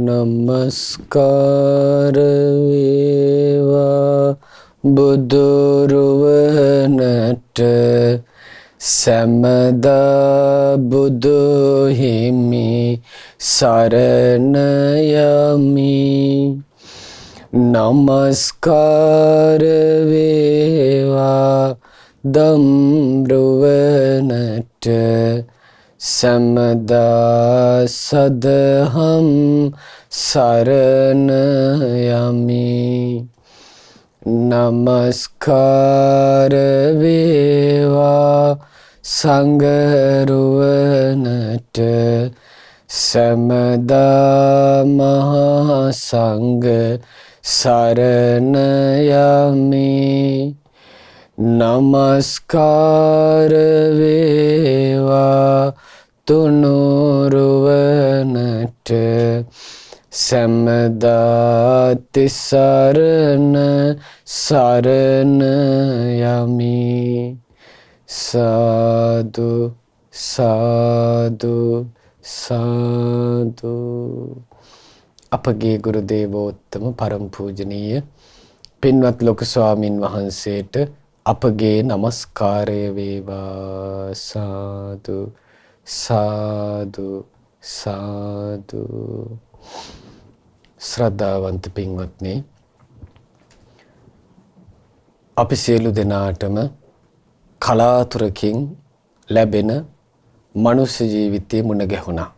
නමස්කාර වේවා බුදුරුවනට සැමදා බුදු හිමි සරණ යමි. නමස්කාර වේවා දම්රුවනට සැමදා සදහම් සරණ යමි. නමස්කාර වේවා සංඝරුවනට සැමදා මහා සංඝ සරණ යමි. නමස්කාර වේවා තුනුරුවනට සැමදා තිසරණ සරණ යමි. සාදු සාදු සාදු. අපගේ ගුරු දේවෝත්තම පරම පූජනීය පින්වත් ලොකු ස්වාමින් වහන්සේට අපගේ නමස්කාරය වේවා. සාදු සාදු සාදු. ශ්‍රද්ධාවන්ත පින්වත්නි, අපි සියලු දෙනාටම කලාතුරකින් ලැබෙන මනුෂ්‍ය ජීවිතයේ මුණ ගැහුණා.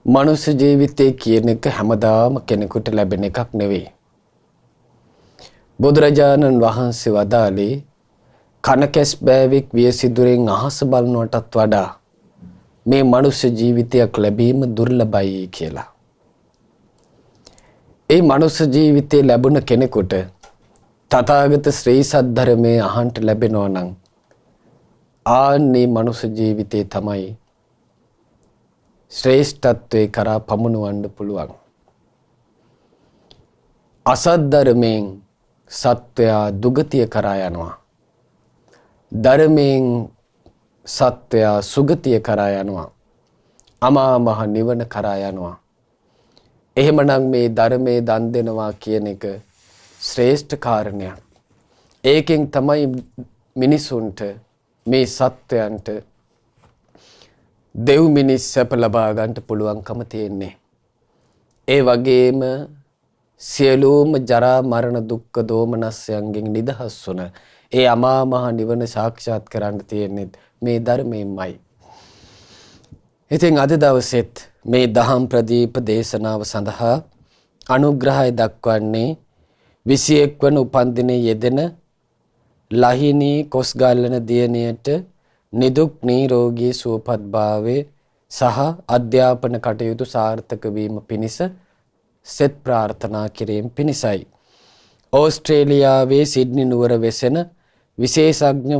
මනුෂ්‍ය ජීවිතය කියන එක හැමදාම කෙනෙකුට ලැබෙන එකක් නෙවෙයි. බුදුරජාණන් වහන්සේ වදාළේ කනකැස් බෑවෙක් වියසිදුරෙන් අහස බලනවටත් වඩා මේ මනුෂ්‍ය ජීවිතයක් ලැබීම දුර්ලභයි කියලා. ඒ මනුෂ්‍ය ජීවිතය ලැබුණ කෙනෙකුට තථාගත ශ්‍රී සද්ධර්මයේ අහන්ට ලැබෙනවා නම් ආන්නේ මනුෂ්‍ය ජීවිතේ තමයි ශ්‍රේෂ්ඨත්වයේ කරා පමුණවන්න පුළුවන්. අසත් ධර්මයෙන් සත්වයා දුගතිය කරා යනවා. ධර්මයෙන් සත්වයා සුගතිය කරා යනවා. අමා මහ නිවන කරා යනවා. එහෙමනම් මේ ධර්මයේ දන් දෙනවා කියන එක ශ්‍රේෂ්ඨ කාරණයක්. ඒකෙන් තමයි මිනිසුන්ට, මේ සත්වයන්ට දෙව් මිනිස් සැප ලබා ගන්නට පුළුවන්කම තියෙන්නේ. ඒ වගේම සියලුම ජරා මරණ දුක්ඛ දෝමනස්යන්ගෙන් නිදහස් වුණ ඒ අමා මහ නිවන සාක්ෂාත් කරන්න තියෙන්නේ මේ ධර්මයෙන්මයි. ඉතින් අද දවසෙත් මේ දහම් ප්‍රදීප දේශනාව සඳහා අනුග්‍රහය දක්වන්නේ 21 වන උපන්දිනයේ යෙදෙන ලහිනී කොස්ගල්ලන දියණියට නිදුක් නිරෝගී සුවපත් භාවයේ සහ අධ්‍යාපන කටයුතු සාර්ථක වීම පිණිස සෙත් ප්‍රාර්ථනා කිරීම පිණිසයි. ඕස්ට්‍රේලියාවේ සිඩ්නි නුවර වෙසෙන විශේෂඥ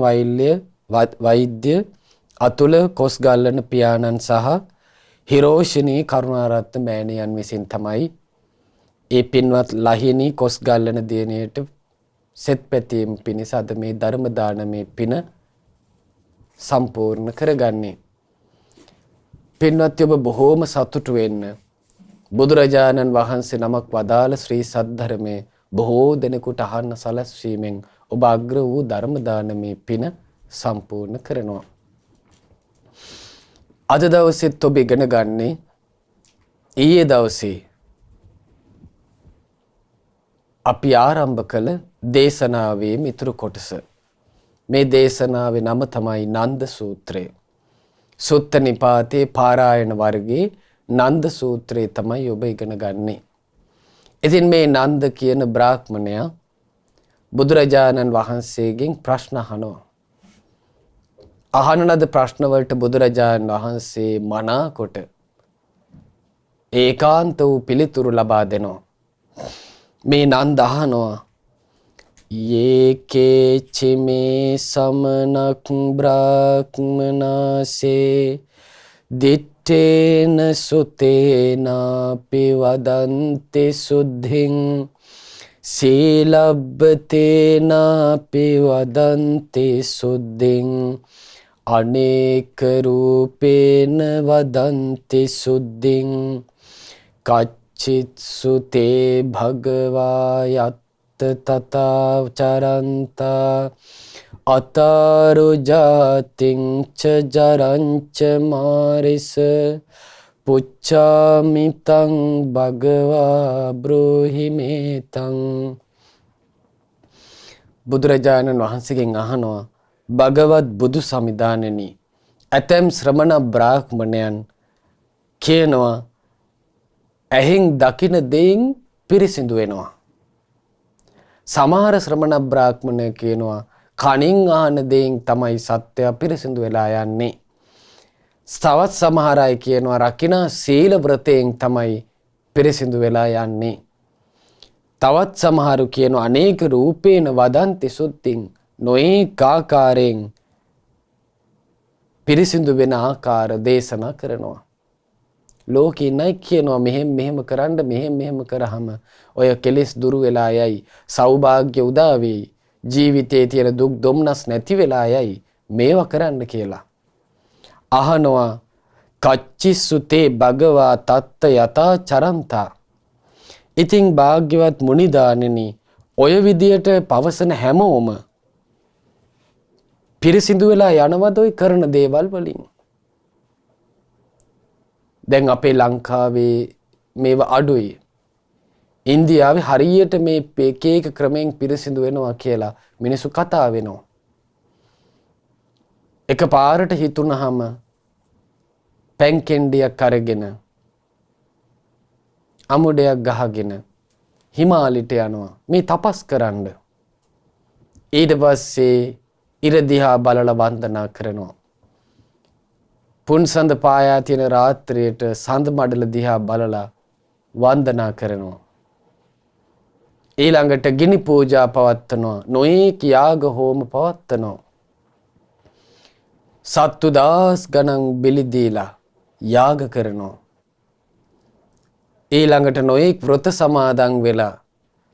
වෛද්‍ය අතුල කොස්ගල්ලන පියාණන් සහ හිරෝෂිනී කරුණාරත්න මෑණියන් විසින් තමයි ඒ පින්වත් ලහිනී කොස්ගල්ලන දියණියට සෙත් පැතීම පිණිස අද මේ ධර්ම දානමේ පින සම්පූර්ණ කරගන්නේ. පින්වත්නි, ඔබ බොහෝම සතුටු වෙන්න. බුදුරජාණන් වහන්සේ නමක් වදාළ ශ්‍රී සද්ධර්මයේ බොහෝ දෙනෙකුට අහන්න සලස්වීමෙන් ඔබ අග්‍ර වූ ධර්ම දානමේ පින සම්පූර්ණ කරනවා. අද දවසෙත් ඔබ ඉගෙන ගන්නේ ඊයේ දවසේ අපි ආරම්භ කළ දේශනාවේ මිතුරු කොටස. මේ දේශනාවේ නම තමයි නන්ද සූත්‍රය. සුත්ත නිපාතේ පාරායන වර්ගයේ නන්ද සූත්‍රය තමයි ඔබ ඉගෙන ගන්නේ. ඉතින් මේ නන්ද කියන බ්‍රාහ්මණයා බුදුරජාණන් වහන්සේගෙන් ප්‍රශ්න අහනවා. අහන ලද ප්‍රශ්න වලට බුදුරජාණන් වහන්සේ මනාකොට ඒකාන්ත වූ පිළිතුරු ලබා දෙනවා. මේ නන්ද අහනවා, යේකේචිමේ සමනක් බ්‍රාහ්මනාසේ දිත්තේන සුතේනාපි වදන්ති සුද්ධින් සීලබ්බතේනාපි වදන්ති සුද්ධින් අනේක රූපේන වදන්ති සුද්ධින් කච්චිත්සු තේ භගවා යත්ත තථා චරන්තා අතාරු ජාතිං ච ජරංච මාරිස පුච්චාමිතං භගවා බ්‍රෝහි මේතං. බුදුරජාණන් වහන්සේගෙන් අහනවා භගවත් බුදු සමිදානෙනි, ඇතැම් ශ්‍රමණ බ්‍රාහ්මණයන් කියනවා ඇහෙන් දකින දෙයින් පිරිසිදු වෙනවා. සමහර ශ්‍රමණ බ්‍රාහ්මණය කියනවා කනින් අහන දෙයින් තමයි සත්‍යය පිරිසිදු වෙලා යන්නේ. තවත් සමහර අය කියනවා රකිනා සීල ව්‍රතයෙන් තමයි පිරිසිදු වෙලා යන්නේ. තවත් සමහරු කියනවා අනේක රූපේන වදන්ති සුද්ධින්, නොඒක ආකාරයෙන් පිරිසිදු වෙන ආකාර දේශනා කරනවා. ලෝකේ නයි කියනවා මෙහෙම කරන්න, මෙහෙම කරාම ඔය කෙලෙස් දුරු වෙලා යයි, සෞභාග්‍ය උදා වෙයි, ජීවිතයේ තියෙන දුක් දුම්නස් නැති වෙලා යයි, මේවා කරන්න කියලා. අහනවා කච්චිසුතේ භගවා තත්ත යතා චරන්තා. ඉතින් භාග්‍යවත් මුනිදානෙනි, ඔය විදියට පවසන හැමෝම පිරිසිදු වෙලා යනවද ඔය කරන දේවල් වලින්? දැන් අපේ ලංකාවේ මේවා අඩුයි. ඉන්දියාවේ හරියට මේ එක එක ක්‍රමෙන් පිරිසිදු වෙනවා කියලා මිනිස්සු කතා වෙනවා. එක පාරට හිතුනහම පැන් කෙන්ඩියක් අරගෙන අමුඩයක් ගහගෙන හිමාලිට යනවා මේ තපස් කරන්න. ඊට පස්සේ ඉර දිහා බලලා වන්දනා කරනවා. පුන්සඳ පායා තියෙන රාත්‍රියට සඳ මඩල දිහා බලලා වන්දනා කරනවා. ඊළඟට ගිනි පූජා පවත්වනවා. නොයෙක් යාග හෝම පවත්වනවා. සත්තු දහස් ගණන් බිලි දීලා යාග කරනවා. ඊළඟට නොයෙක් වෘත සමාදන් වෙලා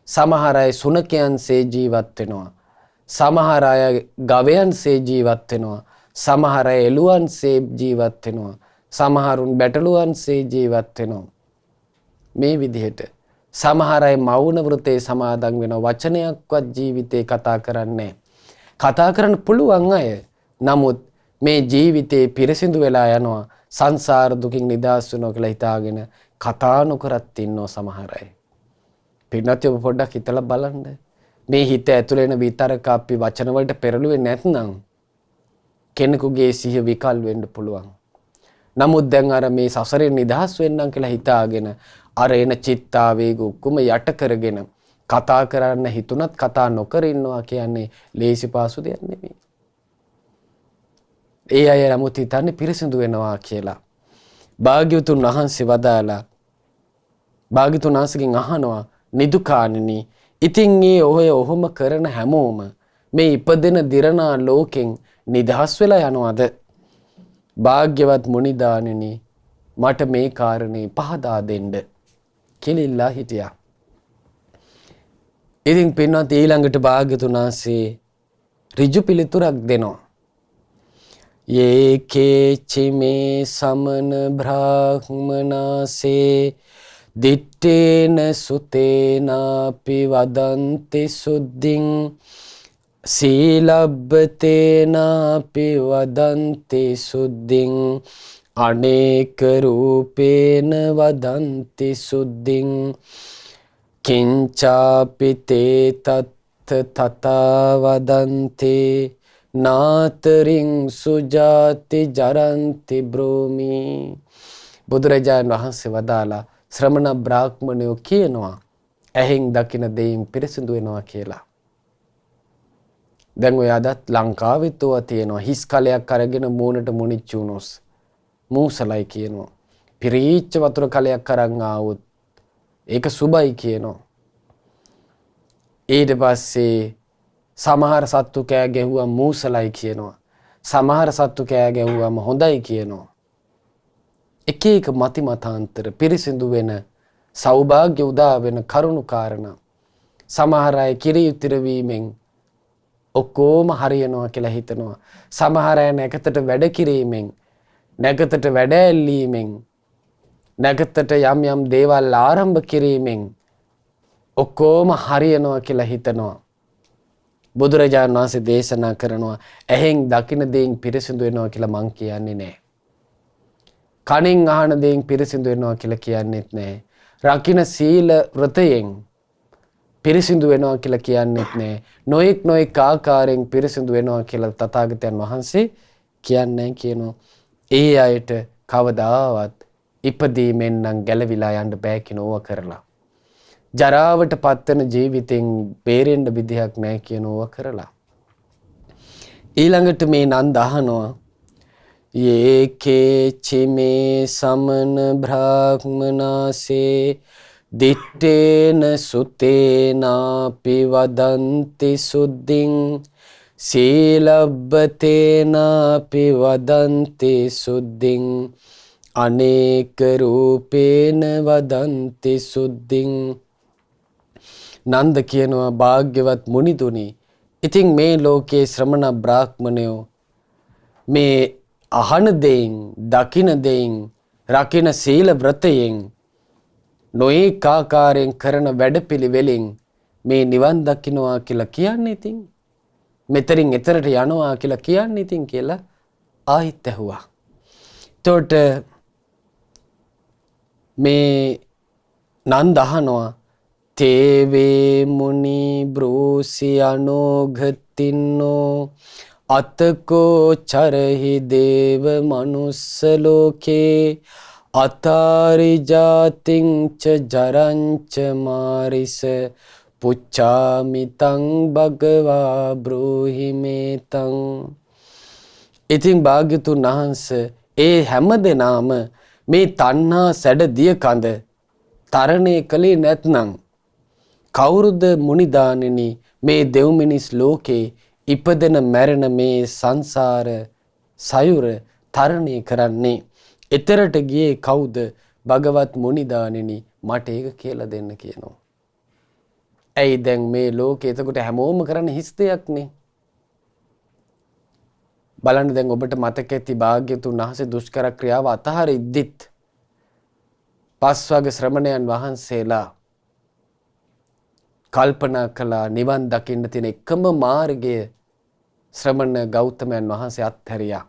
සමහර අය සුනකයන්සේ ජීවත් වෙනවා. සමහර අය ගවයන්සේ ජීවත් වෙනවා. සමහර අය එළුවන්සේ ජීවත් වෙනවා. සමහරුන් බැටළුවන්සේ ජීවත් වෙනවා. මේ විදිහට සමහර අය මෞන වෘතේ සමාදන් වෙනවා. වචනයක්වත් ජීවිතේ කතා කරන්නේ. කතා කරන්න පුළුවන් අය. නමුත් මේ ජීවිතේ පිරිසිදු වෙලා යනවා. සංසාර දුකින් නිදහස් වෙනවා කියලා හිතාගෙන කතා නොකරත් ඉන්නවා සමහර අය. පින්නත් ඔබ පොඩ්ඩක් හිතලා බලන්න. මේ හිත ඇතුළේ එන විතරක අපි වචන වලට පෙරළුවේ නැත්නම් කෙනෙකුගේ සිහිය විකල් වෙන්න පුළුවන්. නමුත් දැන් අර මේ සසරෙන් නිදහස් වෙන්නම් කියලා හිතාගෙන අර එන චිත්තාවේග ඔක්කොම යට කරගෙන කතා කරන්න හිතුණත් කතා නොකර ඉන්නවා කියන්නේ ලේසි පාසු දෙයක් නෙමෙයි. ඒ අය නමුත් හිතන්නේ පිරිසිදු වෙනවා කියලා. භාග්‍යවතුන් වහන්සේ වදාලා භාග්‍යවතුන් වහන්සේගෙන් අහනවා නිදුකාණෙනි, ඉතින් මේ ඔය ඔහොම කරන හැමෝම මේ ඉපදෙන දිරනා ලෝකෙන් නිදහස් වෙලා යනවද? භාග්‍යවත් මුනිදානෙනි, මට මේ කාරණේ පහදා දෙන්න කියලා හිටියා. ඉතින් පින්වත් ඊළඟට භාග්‍යවතුන් වහන්සේ ඍජු පිළිතුරක් දෙනවා. යේකේචි මේ සමන බ්‍රාහ්මනාසේ දිත්තේන සුතේනාපි වදන්ති සුද්ධින් සීලබ්බතේනාපි වදන්ති සුද්ධින් අනේක රූපේන වදන්ති සුද්ධින් කිංචාපි තේ තත්ථ තථා වදන්ති නාතරින් සුජාති ජරන්ති බ්‍රෝමි. බුදුරජාණන් වහන්සේ වදාලා ශ්‍රමණ බ්‍රාහ්මණයෝ කියනවා ඇහෙන් දකින දෙයින් පිරිසිදු වෙනවා කියලා. දැන් ඔය අදත් ලංකාවෙත් ඔය තියෙනවා. හිස් කලයක් අරගෙන මූණට මුනිච්චුනොස් මූසලයි කියනවා. පිරීච්ච වතුර කලයක් අරන් ආවොත් ඒක සුබයි කියනවා. ඊට පස්සේ සමහර සත්තු කෑ ගැහුවම මූසලයි කියනවා. සමහර සත්තු කෑ ගැහුවම හොඳයි කියනවා. එක එක මති මතාන්තර පිරිසිදු වෙන සෞභාග්‍ය උදා වෙන කරුණු කාරණා. සමහර අය කිරි උතිර වීමෙන් ඔක්කොම හරියනවා කියලා හිතනවා. සමහර අය නැකතට වැඩ කිරීමෙන් නැකතට වැඩ ඇල්ලීමෙන් නැගතට යම් යම් දේවල් ආරම්භ කිරීමෙන් ඔක්කොම හරියනවා කියලා හිතනවා. බුදුරජාණන් වහන්සේ දේශනා කරනවා ඇහෙන් දකින දේෙන් පිරිසිදු වෙනවා කියලා මං කියන්නේ නැහැ. කනෙන් අහන දේෙන් පිරිසිදු වෙනවා කියලා කියන්නේත් නැහැ. රකින්න සීල වෘතයෙන් පිරිසිදු වෙනවා කියලා කියන්නේත් නැහැ. නොඑක් ආකාරයෙන් පිරිසිදු වෙනවා කියලා තථාගතයන් වහන්සේ කියන්නේ කියනවා. ඒ අයට කවදාවත් ඉපදීමෙන් නම් ගැලවිලා යන්න බෑ කියනවා කරලා. ජරාවට පත්වන ජීවිතෙන් බේරෙන්න විදිහක් නැහැ කියනවා කරලා. ඊළඟට මේ නන්ද අහනවා යේකේ චිමේ සමන බ්‍රාහ්මනාසේ දිත්තේන සුතේනාපි වදන්ති සුද්ධින් සීලබ්බතේනාපි වදන්ති සුද්ධින් අනේක රූපේන වදන්ති සුද්ධින්. නන්ද කියනවා භාග්‍යවත් මුනිතුනි, ඉතින් මේ ලෝකයේ ශ්‍රමණ බ්‍රාහ්මණයෝ මේ අහන දෙයින් දකින දෙයින් රකින සීල ව්‍රතයෙන් නොඑක ආකාරයෙන් කරන වැඩපිළිවෙලින් මේ නිවන් දකින්නවා කියලා කියන්නේ ඉතින් මෙතරින් එතරට යනවා කියලා කියන්නේ ඉතින් කියලා ආයිත් ඇහුවා. එතකොට මේ නන්ද අහනවා තේවේ මුනි බ්‍රෝසි අනෝඝතින්නෝ අතකෝ චරහි දේව මනුස්ස ලෝකේ අතාරි ජාතිංච ජරංච මාරිස පුච්චාමිතං භගවා බ්‍රෝහිමේතං. ඉතින් භාග්‍යතුන් වහන්සේ ඒ හැම දෙනාම මේ තණ්හා සැඩ දිය කඳ තරණය කළේ නැත්නම් කවුරුද මුනිදානෙනි මේ දෙව් මිනිස් ලෝකේ ඉපදෙන මැරෙන මේ සංසාර සයුර තරණය කරන්නේ? එතරට ගියේ කවුද? භගවත් මුනිදානෙනි මට ඒක කියලා දෙන්න කියනවා. ඇයි දැන් මේ ලෝකේ එතකොට හැමෝම කරන්නේ හිස් දෙයක්නේ. බලන්න දැන් ඔබට මතක ඇති භාග්‍යතුන් වහන්සේ දුෂ්කර ක්‍රියාව අතහර ඉද්දිත් පස්වග ශ්‍රමණයන් වහන්සේලා කල්පනා කළා නිවන් දකින්න තියෙන එකම මාර්ගය ශ්‍රමණ ගෞතමයන් වහන්සේ අත්හැරියා.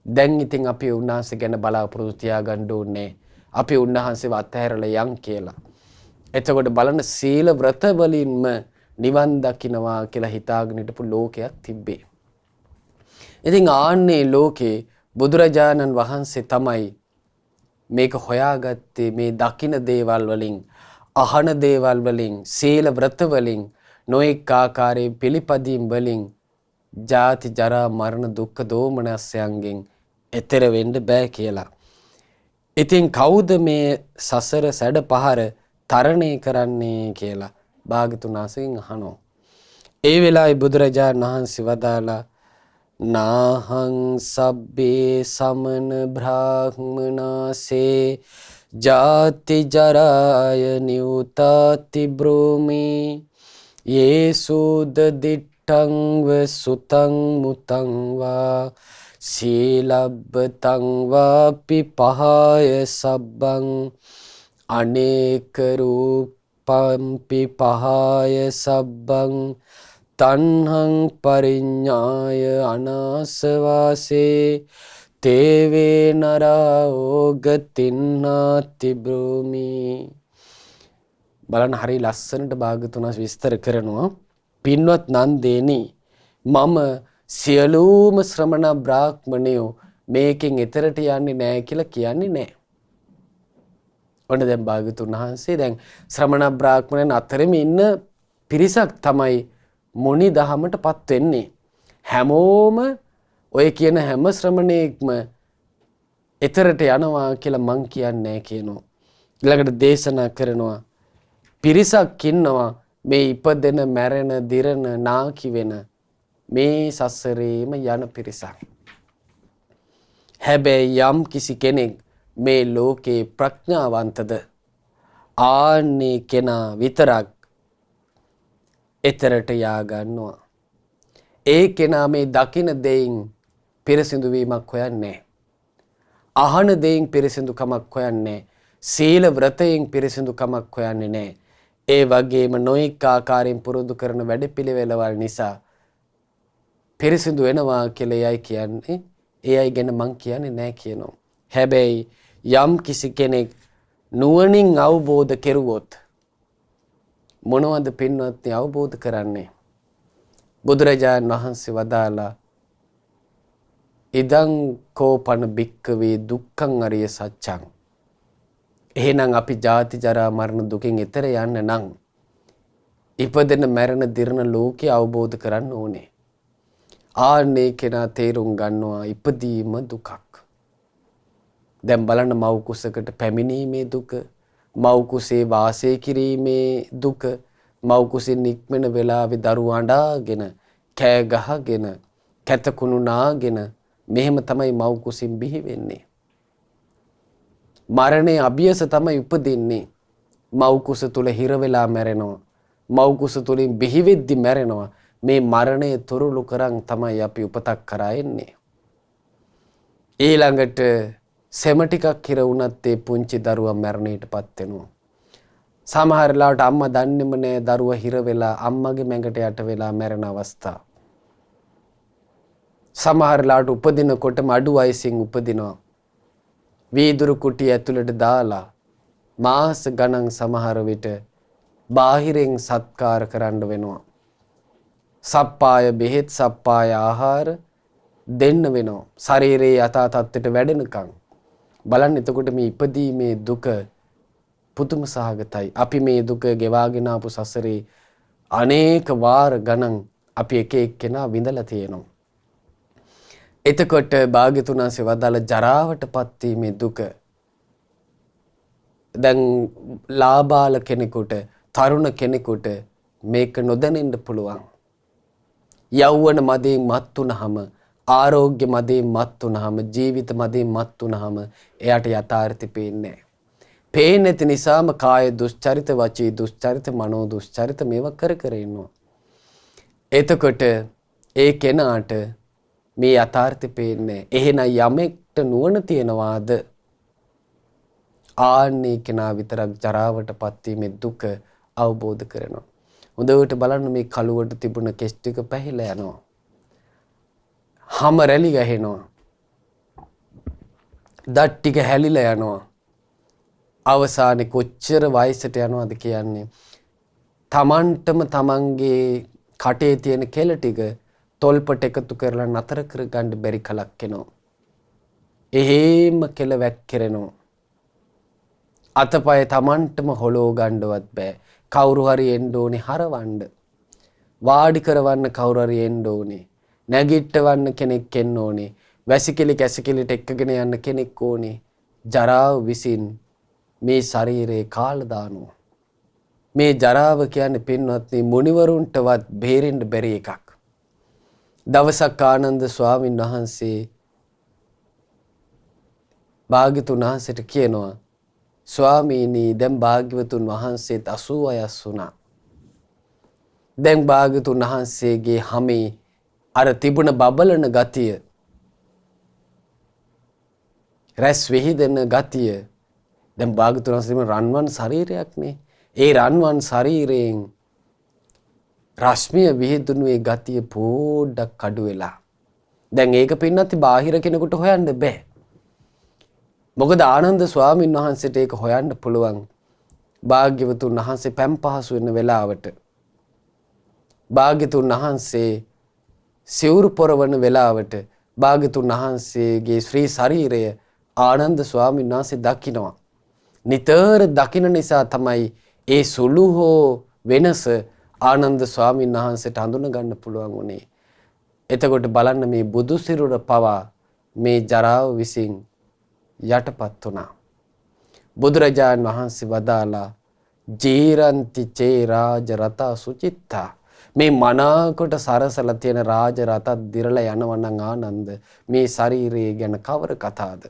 දැන් ඉතින් අපි උන්වහන්සේ ගැන බලාපොරොත්තු තියාගන්න ඕනේ. අපි උන්වහන්සේව අත්හැරලා යන් කියලා. එතකොට බලන්න සීල ව්‍රත වලින්ම නිවන් දකින්නවා කියලා හිතාගෙන හිටපු ලෝකයක් තිබ්බේ. ඉතින් ආන්නේ ලෝකේ බුදුරජාණන් වහන්සේ තමයි මේක හොයාගත්තේ. මේ දකින දේවල් වලින් අහන දේවල් වලින් සීල ව්‍රත වලින් නොඑක ආකාරයේ පිළිපදීම් වලින් ජාති ජරා මරණ දුක්ඛ දෝමනස්යන්ගෙන් එතෙර වෙන්න බෑ කියලා. ඉතින් කවුද මේ සසර සැඩ පහර තරණය කරන්නේ කියලා භාග්‍යතුන් වහන්සේගෙන් අහනවා. ඒ වෙලාවේ බුදුරජාණන් වහන්සේ වදාලා නාහං සබ්බේ සමන බ්‍රාහ්මනාසේ ජාති ජරාය නියුතාති බ්‍රෝමි යේසුද දිට්ඨං ව සුතං මුතං වා සීලබ්බතං වාපි පහය සබ්බං අනේක රූපම්පි පහය සබ්බං තණ්හං පරිඤ්ඤාය අනාසවාසේ තේවේ නරෝගතින්නාති බ්‍රෝමි. බලන්න හරි ලස්සනට භාග්‍යතුන් වහන්සේ විස්තර කරනවා. පින්වත් නන්දේනි, මම සියලුම ශ්‍රමණ බ්‍රාහ්මණයෝ මේකෙන් එතරට යන්නේ නැහැ කියලා කියන්නේ නැහැ. ඔන්න දැන් භාග්‍යතුන් වහන්සේ දැන් ශ්‍රමණ බ්‍රාහ්මණයන් අතරෙම ඉන්න පිරිසක් තමයි මුනි දහමටපත් වෙන්නේ. හැමෝම ඔය කියන හැම ශ්‍රමණේක්ම එතරට යනවා කියලා මං කියන්නේ කියනවා. ඊළඟට දේශනා කරනවා පිරිසක් ඉන්නවා මේ ඉපදෙන මැරෙන දිරන නාකි වෙන මේ සසරේම යන පිරිසක්. හැබැයි යම් කිසි කෙනෙක් මේ ලෝකේ ප්‍රඥාවන්තද ආන්නේ කෙනා විතරක් එතරට යා ගන්නවා. ඒ කෙනා මේ දකින දෙයින් පිරිසිදු වීමක් හොයන්නේ. අහන දෙයින් පිරිසිදුකමක් හොයන්නේ. සීල ව්‍රතයෙන් පිරිසිදුකමක් හොයන්නේ නැහැ. ඒ වගේම නොඑක ආකාරයෙන් පුරුදු කරන වැඩපිළිවෙළවල් නිසා පිරිසිදු වෙනවා කියලා එයයි කියන්නේ. ඒ අය ගැන මං කියන්නේ නැහැ කියනවා. හැබැයි යම් කිසි කෙනෙක් නුවණින් අවබෝධ කෙරුවොත් මොනවද පින්වත්නි අවබෝධ කරන්නේ? බුදුරජාණන් වහන්සේ වදාලා ඉදං කෝපන භික්කවේ දුක්ඛං අරිය සත්‍යං. එහෙනම් අපි ජාති ජරා මරණ දුකින් එතර යන්න නම් ඉපදෙන මැරෙන දිරන ලෝකේ අවබෝධ කරන්න ඕනේ. ආන්නේ කෙනා තේරුම් ගන්නවා ඉපදීම දුකක්. දැන් බලන්න මව් කුසකට පැමිණීමේ දුක, මව් කුසේ වාසය කිරීමේ දුක, මව් කුසින් නික්මෙන වෙලාවේ දරුවා අඬාගෙන, කෑ ගහගෙන, කැතකුණු නාගෙන මෙහෙම තමයි මව් කුසින් බිහි වෙන්නේ. මරණය අභියස තමයි උපදින්නේ. මව් කුස තුල හිර වෙලා මැරෙනවා. මව් කුස තුලින් බිහි වෙද්දි මැරෙනවා. මේ මරණය තුරුළු කරන් තමයි අපි උපතක් කරා එන්නේ. ඊළඟට සෙම ටිකක් හිර වුණත් ඒ පුංචි දරුවා මරණයටපත් වෙනවා. සමහර ලාට අම්මා දන්නේම නෑ දරුවා හිර වෙලා අම්මගේ මැඟට යට වෙලා මැරෙන අවස්ථා. සමහර ලාට උපදිනකොටම අඩු වයසින් උපදිනවා. වීදුරු කුටි ඇතුළට දාලා මාස ගණන් සමහර විට බාහිරෙන් සත්කාර කරන්න වෙනවා. සප්පාය බෙහෙත් සප්පාය ආහාර දෙන්න වෙනවා. ශරීරයේ යථා තත්ත්වයට වැඩෙනකන්. බලන්න එතකොට මේ ඉපදීමේ දුක පුදුම සහගතයි. අපි මේ දුක ගෙවාගෙන ආපු සසරේ අනේක වාර ගණන් අපි එක එක්කෙනා විඳලා තියෙනවා. එතකොට භාග්‍යතුන් වහන්සේ වදාළ ජරාවටපත් වීමේ දුක දැන් ලාබාල කෙනෙකුට තරුණ කෙනෙකුට මේක නොදැනෙන්න පුළුවන්. යෞවන මදයෙන් මත් වුනහම ආරෝග්‍ය මදයෙන් මත් වුනහම ජීවිත මදයෙන් මත් වුනහම එයාට යථාර්ථය පේන්නේ නැහැ. පේන්නේ නැති නිසාම කාය දුස්චරිත වචී දුස්චරිත මනෝ දුස්චරිත මේවා කර ඉන්නවා. එතකොට ඒ කෙනාට මේ යථාර්ථය පේන්නේ. එහෙනම් යමෙක්ට නුවණ තියනවාද ආන්නේ කෙනා විතරක් ජරාවටපත් වීමේ දුක අවබෝධ කරනවා. හොඳට බලන්න මේ කලුවට තිබුණ කෙස් ටික පැහිලා යනවා. හම රැලි ගහනවා. දත් ටික හැලිලා යනවා. අවසානයේ කොච්චර වයසට යනවද කියන්නේ තමන්ටම තමන්ගේ කටේ තියෙන කෙල ටික තොල්පට එකතු කරලා නතර කරගන්න බැරි කලක් එනවා. එහෙම කෙල වැක්කිරෙනවා. අතපය තමන්ටම හොලෝ ගන්නවත් බෑ. කවුරු හරි එන්න ඕනේ හරවන්න. වාඩි කරවන්න කවුරු හරි එන්න ඕනේ. නැගිටවන්න කෙනෙක් එන්න ඕනේ. වැසිකිලි කැසිකිලිට එක්කගෙන යන්න කෙනෙක් ඕනේ. ජරාව විසින් මේ ශරීරේ කාල දානවා. මේ ජරාව කියන්නේ පින්වත්නි මුනිවරුන්ටවත් බේරෙන්න බැරි එකක්. දවසක් ආනන්ද ස්වාමීන් වහන්සේ භාග්‍යතුන් වහන්සේට කියනවා ස්වාමීනි දැන් භාග්‍යවතුන් වහන්සේත් 80 වයස් වුණා. දැන් භාග්‍යතුන් වහන්සේගේ හැමේ අර තිබුණ බබලන ගතිය රැස් වෙහිදෙන ගතිය දැන් භාග්‍යතුන් වහන්සේම රන්වන් ශරීරයක්නේ. ඒ රන්වන් ශරීරයෙන් රශ්මිය විහිදුණුවේ ගතිය පොඩ්ඩක් අඩු වෙලා. දැන් ඒක පින්නත් බාහිර කෙනෙකුට හොයන්න බෑ. මොකද ආනන්ද ස්වාමීන් වහන්සේට ඒක හොයන්න පුළුවන්. භාග්‍යවතුන් වහන්සේ පැම් පහසු වෙන වෙලාවට භාග්‍යතුන් වහන්සේ සිවුරු පොරවන වෙලාවට භාග්‍යතුන් වහන්සේගේ ශ්‍රී ශරීරය ආනන්ද ස්වාමීන් වහන්සේ දකිනවා. නිතර දකින නිසා තමයි ඒ සුළු හෝ වෙනස ආනන්ද ස්වාමීන් වහන්සේට හඳුන ගන්න පුළුවන් උනේ. එතකොට බලන්න මේ බුදු සිරුර පවා මේ ජරාව විසින් යටපත් වුණා. බුදුරජාණන් වහන්සේ වදාලා ජීරන්ති චේ රාජ රත සුචිත්තා. මේ මනාකොට සරසලා තියෙන රාජ රතත් දිරලා යනවා නම් ආනන්ද මේ ශරීරය ගැන කවර කතාවද?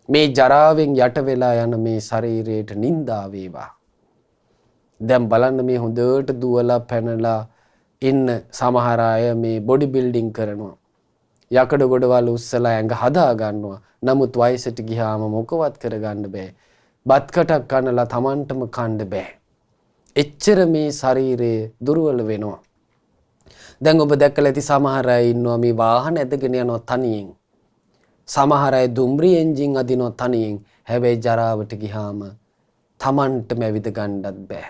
මේ ජරාවෙන් යට වෙලා යන මේ ශරීරයට නිඳා වේවා. දැන් බලන්න මේ හොඳට දුවලා පැනලා ඉන්න සමහර අය මේ බොඩි බිල්ඩින් කරනවා. යකඩ ගොඩවල් උස්සලා ඇඟ හදා ගන්නවා. නමුත් වයසට ගියාම මොකවත් කරගන්න බෑ. බත් කටක් කනලා Tamanටම කන්න බෑ. එච්චර මේ ශරීරය දුර්වල වෙනවා. දැන් ඔබ දැකලා ඇති සමහර අය ඉන්නවා මේ වාහන ඇදගෙන යනවා තනියෙන්. සමහර අය දුම්රිය එන්ජින් අදිනවා තනියෙන්. හැබැයි ජරාවට ගියාම Tamanටම ඇවිද ගන්නත් බෑ.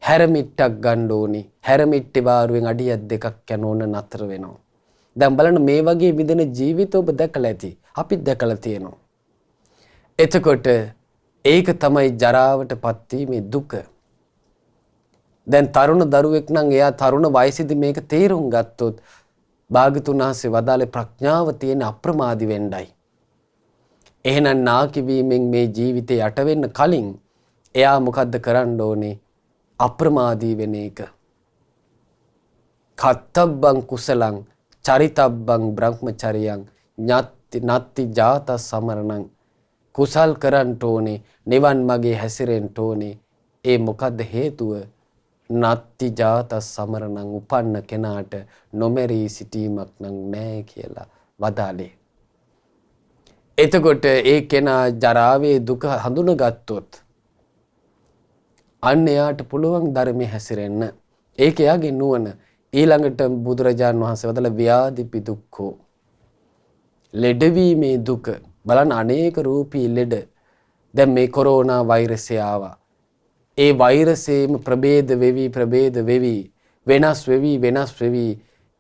හැරමිට්ටක් ගන්න ඕනි. හැරමිට්ටේ වාරුවෙන් අඩියක් දෙකක් යන ඕන නතර වෙනවා. දැන් බලන්න මේ වගේ විදින ජීවිත ඔබ දැකලා ඇති. අපිත් දැකලා තියෙනවා. එතකොට ඒක තමයි ජරාවටපත් වීමේ දුක. දැන් තරුණ දරුවෙක් නම් එයා තරුණ වයසේදී මේක තේරුම් ගත්තොත් භාග්‍යතුන් වහන්සේ වදාළේ ප්‍රඥාව තියෙන අප්‍රමාදී වෙන්නයි. එහෙනම් නාකි වීමෙන් මේ ජීවිතේ යට වෙන්න කලින් එයා මොකද්ද කරන්න ඕනේ? අප්‍රමාදී වෙන එක. කත්තබ්බං කුසලං චරිතබ්බං බ්‍රහ්මචරියං නත්ති ජාත සමරණං. කුසල් කරන්න ඕනේ, නිවන් මාගේ හැසිරෙන්න ඕනේ. ඒ මොකද්ද හේතුව? නත්ති ජාත සමරණං. උපන්න කෙනාට නොමරී සිටීමක් නම් නැහැ කියලා වදාළේ. එතකොට ඒ කෙනා ජරාවේ දුක හඳුනගත්තොත් අන්න එයාට පුළුවන් ධර්මයේ හැසිරෙන්න. ඒක එයාගේ නුවණ. ඊළඟට බුදුරජාණන් වහන්සේ වදාළ ව්‍යාධිපි දුක්ඛෝ. ලෙඩවීමේ දුක. බලන්න අනේක රූපී ලෙඩ. දැන් මේ කොරෝනා වෛරසය ආවා. ඒ වෛරසයේම ප්‍රභේද වෙවි වෙනස් වෙවි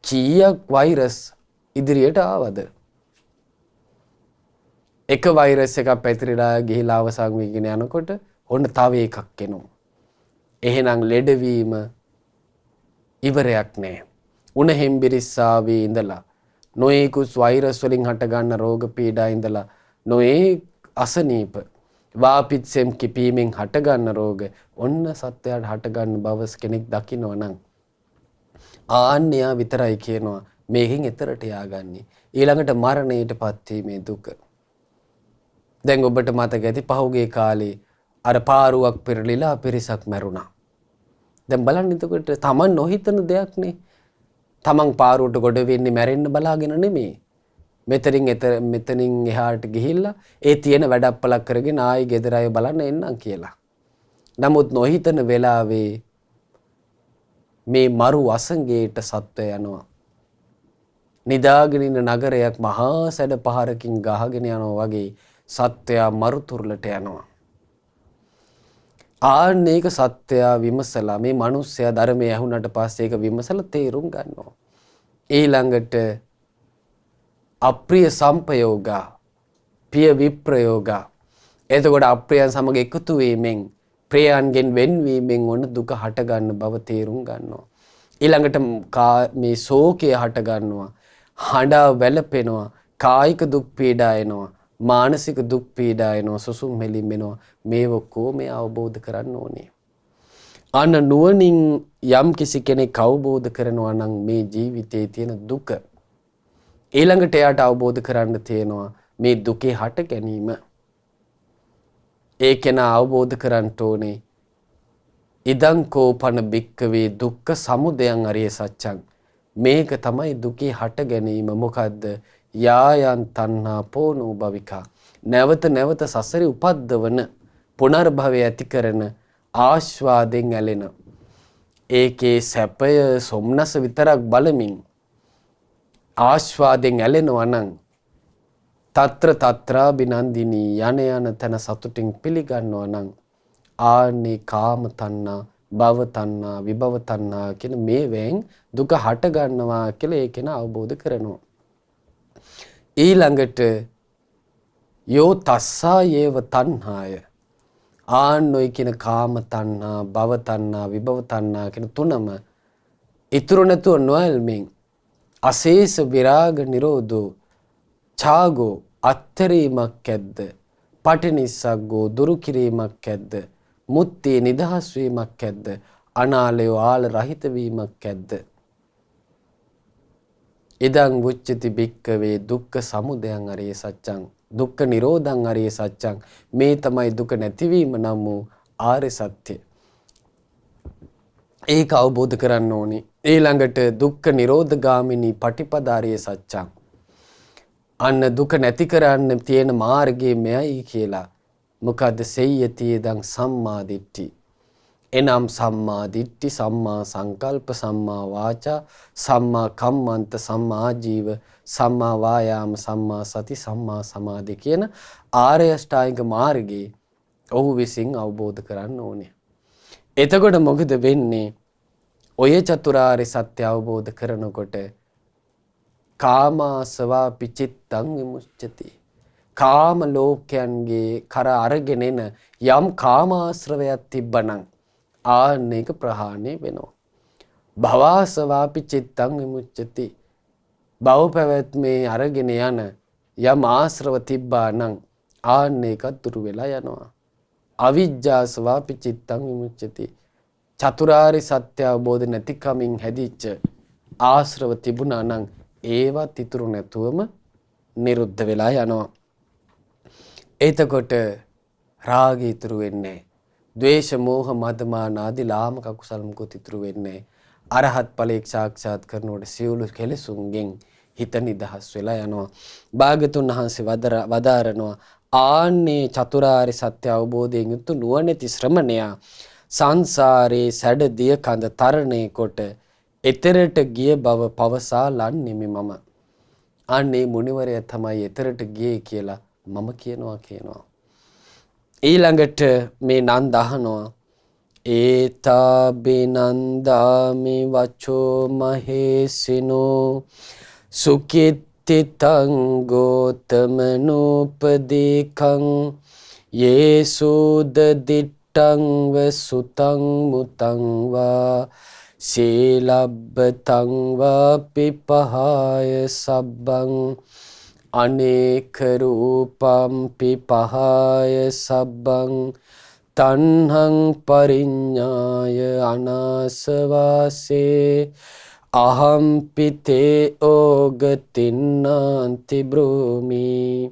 කීයක් වෛරස් ඉදිරියට ආවද? එක වෛරස් එකක් පැතිරලා ගිහිලා අවසන් වෙගෙන යනකොට ඔන්න තව එකක් එනවා. එහෙනම් ලෙඩවීම ඉවරයක් නෑ. උණ හෙම්බිරිස්සාවේ ඉඳලා නොයෙකුත් වෛරස් වලින් හට ගන්න රෝග පීඩා ඉඳලා නොයෙක් අසනීප වාපිත්සෙම් කිපීමෙන් හට ගන්න රෝග ඔන්න සත්‍යයට හට ගන්න බව කෙනෙක් දකිනවා නම් ආන්‍යයා විතරයි කියනවා මේකෙන් එතරට යාගන්නේ. ඊළඟට මරණයටපත් වීමේ දුක. දැන් ඔබට මතක ඇති පහුගිය කාලේ අර පාරුවක් පෙරලිලා පිරිසක් මැරුණා. දැන් බලන්න එතකොට Taman නොහිතන දෙයක් නේ. Taman පාරුවට ගොඩ වෙන්නේ මැරෙන්න බලාගෙන නෙමෙයි. මෙතනින් එහාට ගිහිල්ලා ඒ තියෙන වැඩප්පලක් කරගෙන ආයි ගෙදර අය බලන්න එන්නම් කියලා. නමුත් නොහිතන වෙලාවේ මේ මරු අසංගේට සත්වය යනවා. නිදාගෙන ඉන්න නගරයක් මහා සැඩ පහරකින් ගහගෙන යනවා වගේ සත්වයා මරුතුරුලට යනවා. ආන්න ඒක සත්‍යයා විමසලා මේ මිනිස්සයා ධර්මය ඇහුනට පස්සේ ඒක විමසලා තේරුම් ගන්නවා. ඊළඟට අප්‍රිය සම්පයෝගා පිය විප්‍රයෝගා. එතකොට අප්‍රියයන් සමග එකතු වීමෙන් ප්‍රියයන්ගෙන් වෙන්වීමෙන් ඔන්න දුක හට ගන්න බව තේරුම් ගන්නවා. ඊළඟට මේ ශෝකය හට ගන්නවා. හඬා වැළපෙනවා. කායික දුක් පීඩා එනවා. මානසික දුක් පීඩා එනවා. සුසුම් මෙලිම් එනවා. මේව කොහොම අවබෝධ කරන්න ඕනේ? අන්න නුවණින් යම් කිසි කෙනෙක් අවබෝධ කරනවා නම් මේ ජීවිතයේ තියෙන දුක ඊළඟට එයාට අවබෝධ කරන්න තියෙනවා මේ දුකේ හට ගැනීම. ඒ කෙනා අවබෝධ කරන්න ඕනේ ඉදං කෝපන බික්කවේ දුක්ඛ සමුදයං අරිය සත්‍යං. මේක තමයි දුකේ හට ගැනීම. මොකද්ද? යායන් තණ්හා පෝනෝ භවිකා. නැවත නැවත සසරේ උපද්දවන පුනර්භවය ඇති කරන ආස්වාදෙන් ඇලෙන. ඒකේ සැපය සොම්නස විතරක් බලමින් ආස්වාදෙන් ඇලෙනවා නම් తත්‍ර తත්‍රා බිනන්දිනී යන යන තන සතුටින් පිළිගන්නවා නම් ආනේ කාම තණ්හා භව තණ්හා විභව තණ්හා කියන මේවෙන් දුක හට ගන්නවා කියලා ඒක න අවබෝධ කරනවා. ඊළඟට යෝ තස්සා යේව තණ්හාය. ආන්නොයි කියන කාම තණ්හා භව තණ්හා විභව තණ්හා කියන තුනම ඉතුරු නැතුව නොයල්මින් අශේෂ විරාග නිරෝධෝ ඡාගෝ අත්තරීමක් ඇද්ද පටිනිස්සග්ගෝ දුරු කිරීමක් ඇද්ද මුත්‍ති නිදහස් වීමක් ඇද්ද අනාලය ආල රහිත වීමක් ඇද්ද ඉදං උච්චති භික්කවේ දුක්ඛ සමුදයං අරිය සත්‍යං දුක්ඛ නිරෝධං අරිය සත්‍යං. මේ තමයි දුක නැතිවීම නම් වූ ආර්ය සත්‍ය. ඒක අවබෝධ කරන්න ඕනේ. ඊළඟට දුක්ඛ නිරෝධගාමිනී පටිපදාරිය සත්‍යං. අන්න දුක නැති කරන්න තියෙන මාර්ගය මෙයයි කියලා මොකද්ද සෙය්‍යති දං සම්මා දිට්ඨි. එනම් සම්මා දිට්ඨි, සම්මා සංකල්ප, සම්මා වාචා, සම්මා කම්මන්ත, සම්මා ජීව, සම්මා වායාම, සම්මා සති, සම්මා සමාධි කියන ආර්ය අෂ්ටාංගික මාර්ගයේ ඔහු විසින් අවබෝධ කරන්න ඕනේ. එතකොට මොකද වෙන්නේ? ඔය චතුරාර්ය සත්‍ය අවබෝධ කරනකොට කාමාසවා පිචිත්තං විමුච්ඡති. කාම ලෝකයන්ගේ කර අරගෙන එන යම් කාමාශ්‍රවයක් තිබ්බනම් ආන්නේක ප්‍රහාණය වෙනවා. භවසවා පිචිත්තං විමුච්ඡති. භව පැවැත්මේ අරගෙන යන යම් ආශ්‍රව තිබ්බා නම් ආන්නේකත් දුරු වෙලා යනවා. අවිජ්ජාසවා පිචිත්තං විමුච්ඡති. චතුරාර්ය සත්‍ය අවබෝධ නැති කමින් හැදිච්ච ආශ්‍රව තිබුණා නම් ඒවත් ඉතුරු නැතුවම නිරුද්ධ වෙලා යනවා. එතකොට රාගය ඉතුරු වෙන්නේ, ද්වේෂ මෝහ මදමාන ආදී ලාමක කුසල මුකුත් ඉතුරු වෙන්නේ. අරහත් ඵලයක් සාක්ෂාත් කරනකොට සියලු කෙලෙසුන්ගෙන් හිත නිදහස් වෙලා යනවා. භාග්‍යතුන් වහන්සේ වදාරනවා ආන්නේ චතුරාර්ය සත්‍ය අවබෝධයෙන් යුතු නුවණැති ශ්‍රමණයා සංසාරේ සැඩ දිය කඳ තරණය කොට එතරට ගිය බව පවසා ලන්නෙමි මම. අනේ මුනිවරයා තමයි එතරට ගියේ කියලා මම කියනවා. ඊළඟට මේ නන්ද අහනවා ඒතා බිනන්දාමි වචෝ මහේසිනෝ සුකිත්තිතං ගෝතමනෝපදීකං යේසුද දිට්ඨං වසුතං මුතං වා සීලබ්බතං වාපි පහය සබ්බං අනේක රූපම් පිපහය සබ්බං තණ්හං පරිඤ්ඤාය අනාසවාසේ අහම් පිතේ ඕගතින්නාන්ති බ්‍රෝමි.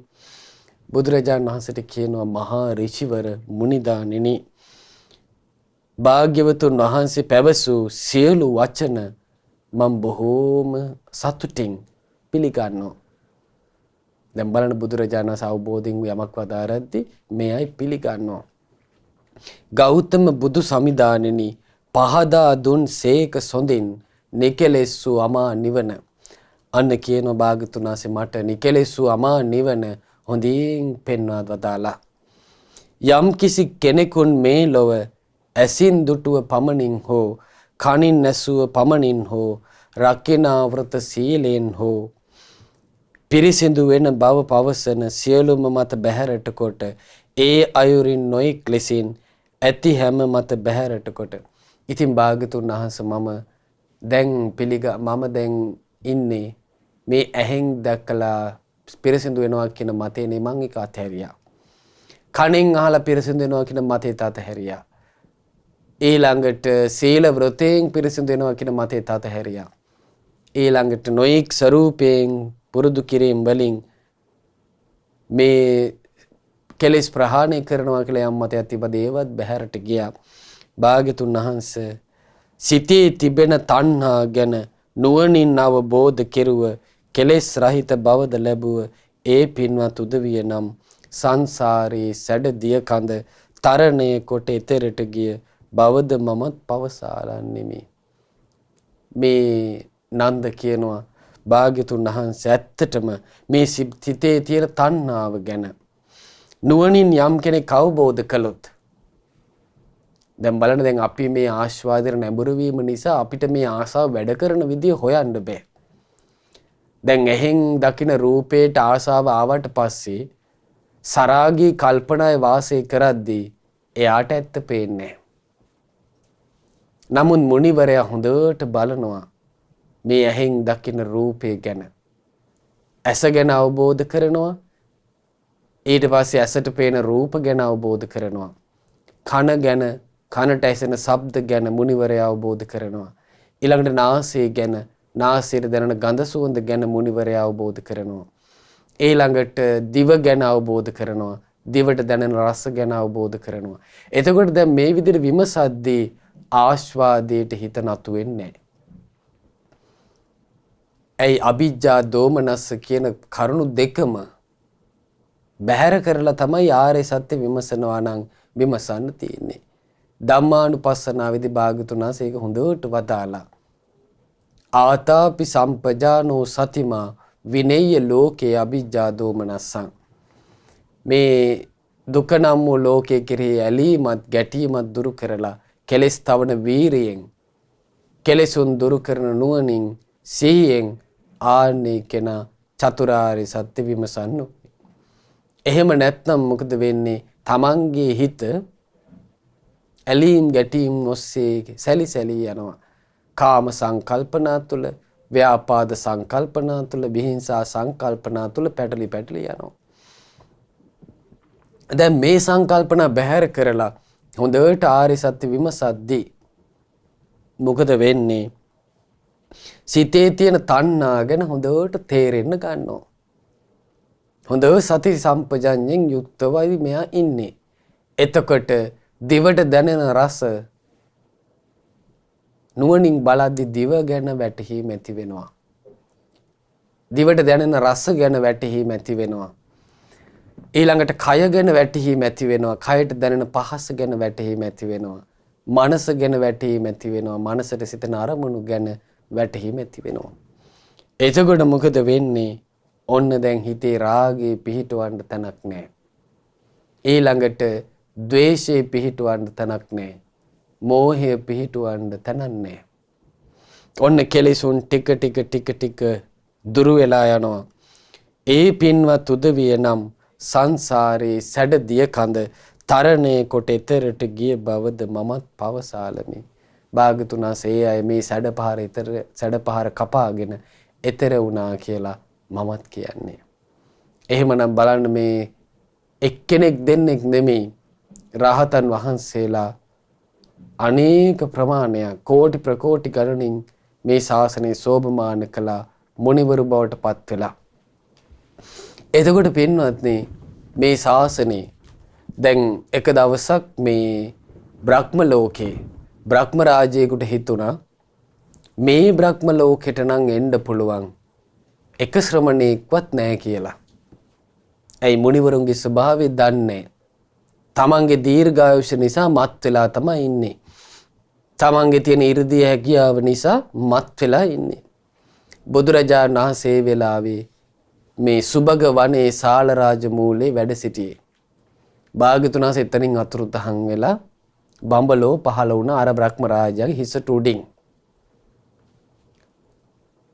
බුදුරජාණන් වහන්සේට කියනවා මහා ඍෂිවර මුනිදානිනි, භාග්‍යවතුන් වහන්සේ පැවසූ සියලු වචන මම බොහෝම සතුටින් පිළිගන්නවා. දැන් බලන්න බුදුරජාණන් වහන්සේ අවබෝධයෙන් යමක් වදාරද්දී මෙයයි පිළිගන්නවා. ගෞතම බුදු සමිදානෙනි පහදා දුන් සේක සොඳින් නිකලෙස්සු අමා නිවන. අන්න කියන භාග්‍යතුන් වහන්සේ මට නිකලෙස්සු අමා නිවන හොඳින් පෙන්වා වදාලා. යම් කිසි කෙනෙකුන් මේ ලොව ඇසින් දුටුව පමණින් හෝ කනින් නැසුව පමණින් හෝ රකිනා වෘත සීලෙන් හෝ පිරිසිදු වෙන බව පවසන සියලුම මත බැහැරට කොට ඒ අයුරින් නොයෙක් ලෙසින් ඇති හැම මත බැහැරට කොට. ඉතින් භාග්‍යතුන් වහන්සේ මම දැන් ඉන්නේ මේ ඇහෙන් දැකලා පිරිසිදු වෙනවා කියන මතේ මං එක අතහැරියා. කනෙන් අහලා පිරිසිදු වෙනවා කියන මතේත් අතහැරියා. ඊළඟට සීල වෘතයෙන් පිරිසිදු වෙනවා කියන මතේත් අතහැරියා. ඊළඟට නොයෙක් ස්වરૂපයෙන් පුරුදු කිරීම වලින් මේ කෙලෙස් ප්‍රහාණය කරනවා කියලා යම් මතයක් තිබද ඒවත් බැහැරට ගියා. භාග්‍යතුන් වහන්සේ සිතේ තිබෙන තණ්හා ගැන නුවණින් අවබෝධ කෙරුව කෙලෙස් රහිත බවද ලැබුව ඒ පින්වත් උදවිය නම් සංසාරේ සැඩ දිය කඳ තරණය කොට එතරට ගිය බවද මමත් පවසාලන්නෙමි. මේ නන්ද කියනවා භාග්‍යතුන් වහන්සේ ඇත්තටම මේ සිතේ තියෙන තණ්හාව ගැන නුවණින් යම් කෙනෙක් අවබෝධ කළොත්, දැන් බලන්න දැන් අපි මේ ආස්වාදයට නැඹුරු වීම නිසා අපිට මේ ආසාව වැඩ කරන විදිය හොයන්න බෑ. දැන් එහෙන් දකින රූපේට ආසාව ආවට පස්සේ සරාගී කල්පනාවේ වාසය කරද්දී එයාට ඇත්ත පේන්නේ නැහැ. නමුත් මුනිවරයා හොඳට බලනවා මේ ඇහෙන් දකින රූපේ ගැන. ඇස ගැන අවබෝධ කරනවා. ඊට පස්සේ ඇසට පේන රූප ගැන අවබෝධ කරනවා. කන ගැන, කනට ඇසෙන ශබ්ද ගැන මුනිවරයා අවබෝධ කරනවා. ඊළඟට නාසය ගැන, නාසයට දැනෙන ගඳ සුවඳ ගැන මුනිවරයා අවබෝධ කරනවා. ඊළඟට දිව ගැන අවබෝධ කරනවා. දිවට දැනෙන රස ගැන අවබෝධ කරනවා. එතකොට දැන් මේ විදිහට විමසද්දී ආස්වාදයට හිත නතු වෙන්නේ නැහැ. ඇයි අවිජ්ජා දෝමනස්ස කියන කරුණු දෙකම බැහැර කරලා තමයි ආර්ය සත්‍ය විමසනවා නම් විමසන්න තියෙන්නේ. ධම්මානුපස්සනාවේදී භාග්‍යවතුන් වහන්සේ ඒක හොඳට වදාලා. ආතාපි සම්පජානෝ සතිමා විනේය ලෝකේ අභිජ්ජා දෝමනස්සං. මේ දුක නම් වූ ලෝකයේ කෙරෙහි ඇලීමත් ගැටීමත් දුරු කරලා කෙලෙස් තවන වීරියෙන් කෙලෙසුන් දුරු කරන නුවණින් සිහියෙන් ආන්නේ කෙනා චතුරාර්ය සත්‍ය විමසන්නු. එහෙම නැත්නම් මොකද වෙන්නේ? තමන්ගේ හිත ඇලීම් ගැටීම් ඔස්සේ සැලි යනවා. කාම සංකල්පනා තුළ, ව්‍යාපාද සංකල්පනා තුළ, විහිංසා සංකල්පනා තුළ පැටලි යනවා. දැන් මේ සංකල්පනා බැහැර කරලා හොඳට ආර්ය සත්‍ය විමසද්දී මොකද වෙන්නේ? සිතේ තියෙන තණ්හා ගැන හොඳට තේරෙන්න ගන්නවා. හොඳ සති සම්පජඤ්ඤයෙන් යුක්තවයි මෙයා ඉන්නේ. එතකොට දිවට දැනෙන රස නුවණින් බලද්දී දිව ගැන වැටහීම ඇති වෙනවා. දිවට දැනෙන රස ගැන වැටහීම ඇති වෙනවා. ඊළඟට කය ගැන වැටහීම ඇති වෙනවා. කයට දැනෙන පහස ගැන වැටහීම ඇති වෙනවා. මනස ගැන වැටහීම ඇති වෙනවා. මනසට සිතන අරමුණු ගැන වැටහීම ඇති වෙනවා. එතකොට මොකද වෙන්නේ? ඔන්න දැන් හිතේ රාගේ පිහිටවන්න තැනක් නැහැ. ඊළඟට ද්වේෂේ පිහිටවන්න තැනක් නැහැ. මෝහය පිහිටවන්න තැනක් නැහැ. ඔන්න කෙලෙසුන් ටික දුරු වෙලා යනවා. ඒ පින්වත් උදවිය නම් සංසාරේ සැඩදිය කඳ තරණේ කොට එතරට ගිය බවද මමත් පවසාලමි. භාග්‍යවතුන් වහන්සේ අය මේ සැඩපහර කපාගෙන එතර වුණා කියලා මමත් කියන්නේ. එහෙමනම් බලන්න මේ එක්කෙනෙක් දෙන්නෙක් නෙමෙයි රහතන් වහන්සේලා අනේක ප්‍රමාණයක් කෝටි ප්‍රකෝටි ගණනින් මේ ශාසනය සෝභමාන කළා මුනිවරු බවට පත් වෙලා. එතකොට පින්වත්නි මේ ශාසනය දැන් එක දවසක් මේ බ්‍රහ්ම ලෝකේ බ්‍රහ්ම රාජයෙකුට හිතුණා මේ බ්‍රහ්ම ලෝකෙට නම් එන්න පුළුවන් එක ශ්‍රමණේක්වත් නැහැ කියලා. ඇයි? මුනිවරුන්ගේ ස්වභාවය දන්නේ. තමන්ගේ දීර්ඝායුෂ නිසා මත් වෙලා තමයි ඉන්නේ. තමන්ගේ තියෙන 이르දිය හැකියාව නිසා මත් වෙලා ඉන්නේ. බුදුරජාණන් වහන්සේ වෙලාවේ මේ සුබග වනයේ සාලරාජ මූලේ වැඩ සිටියේ. භාග්‍යවතුන් වහන්සේ එතනින් අතුරුදහන් වෙලා බඹලෝ පහළ වුණ අර බ්‍රහ්ම රාජයාගේ හිසට උඩින්.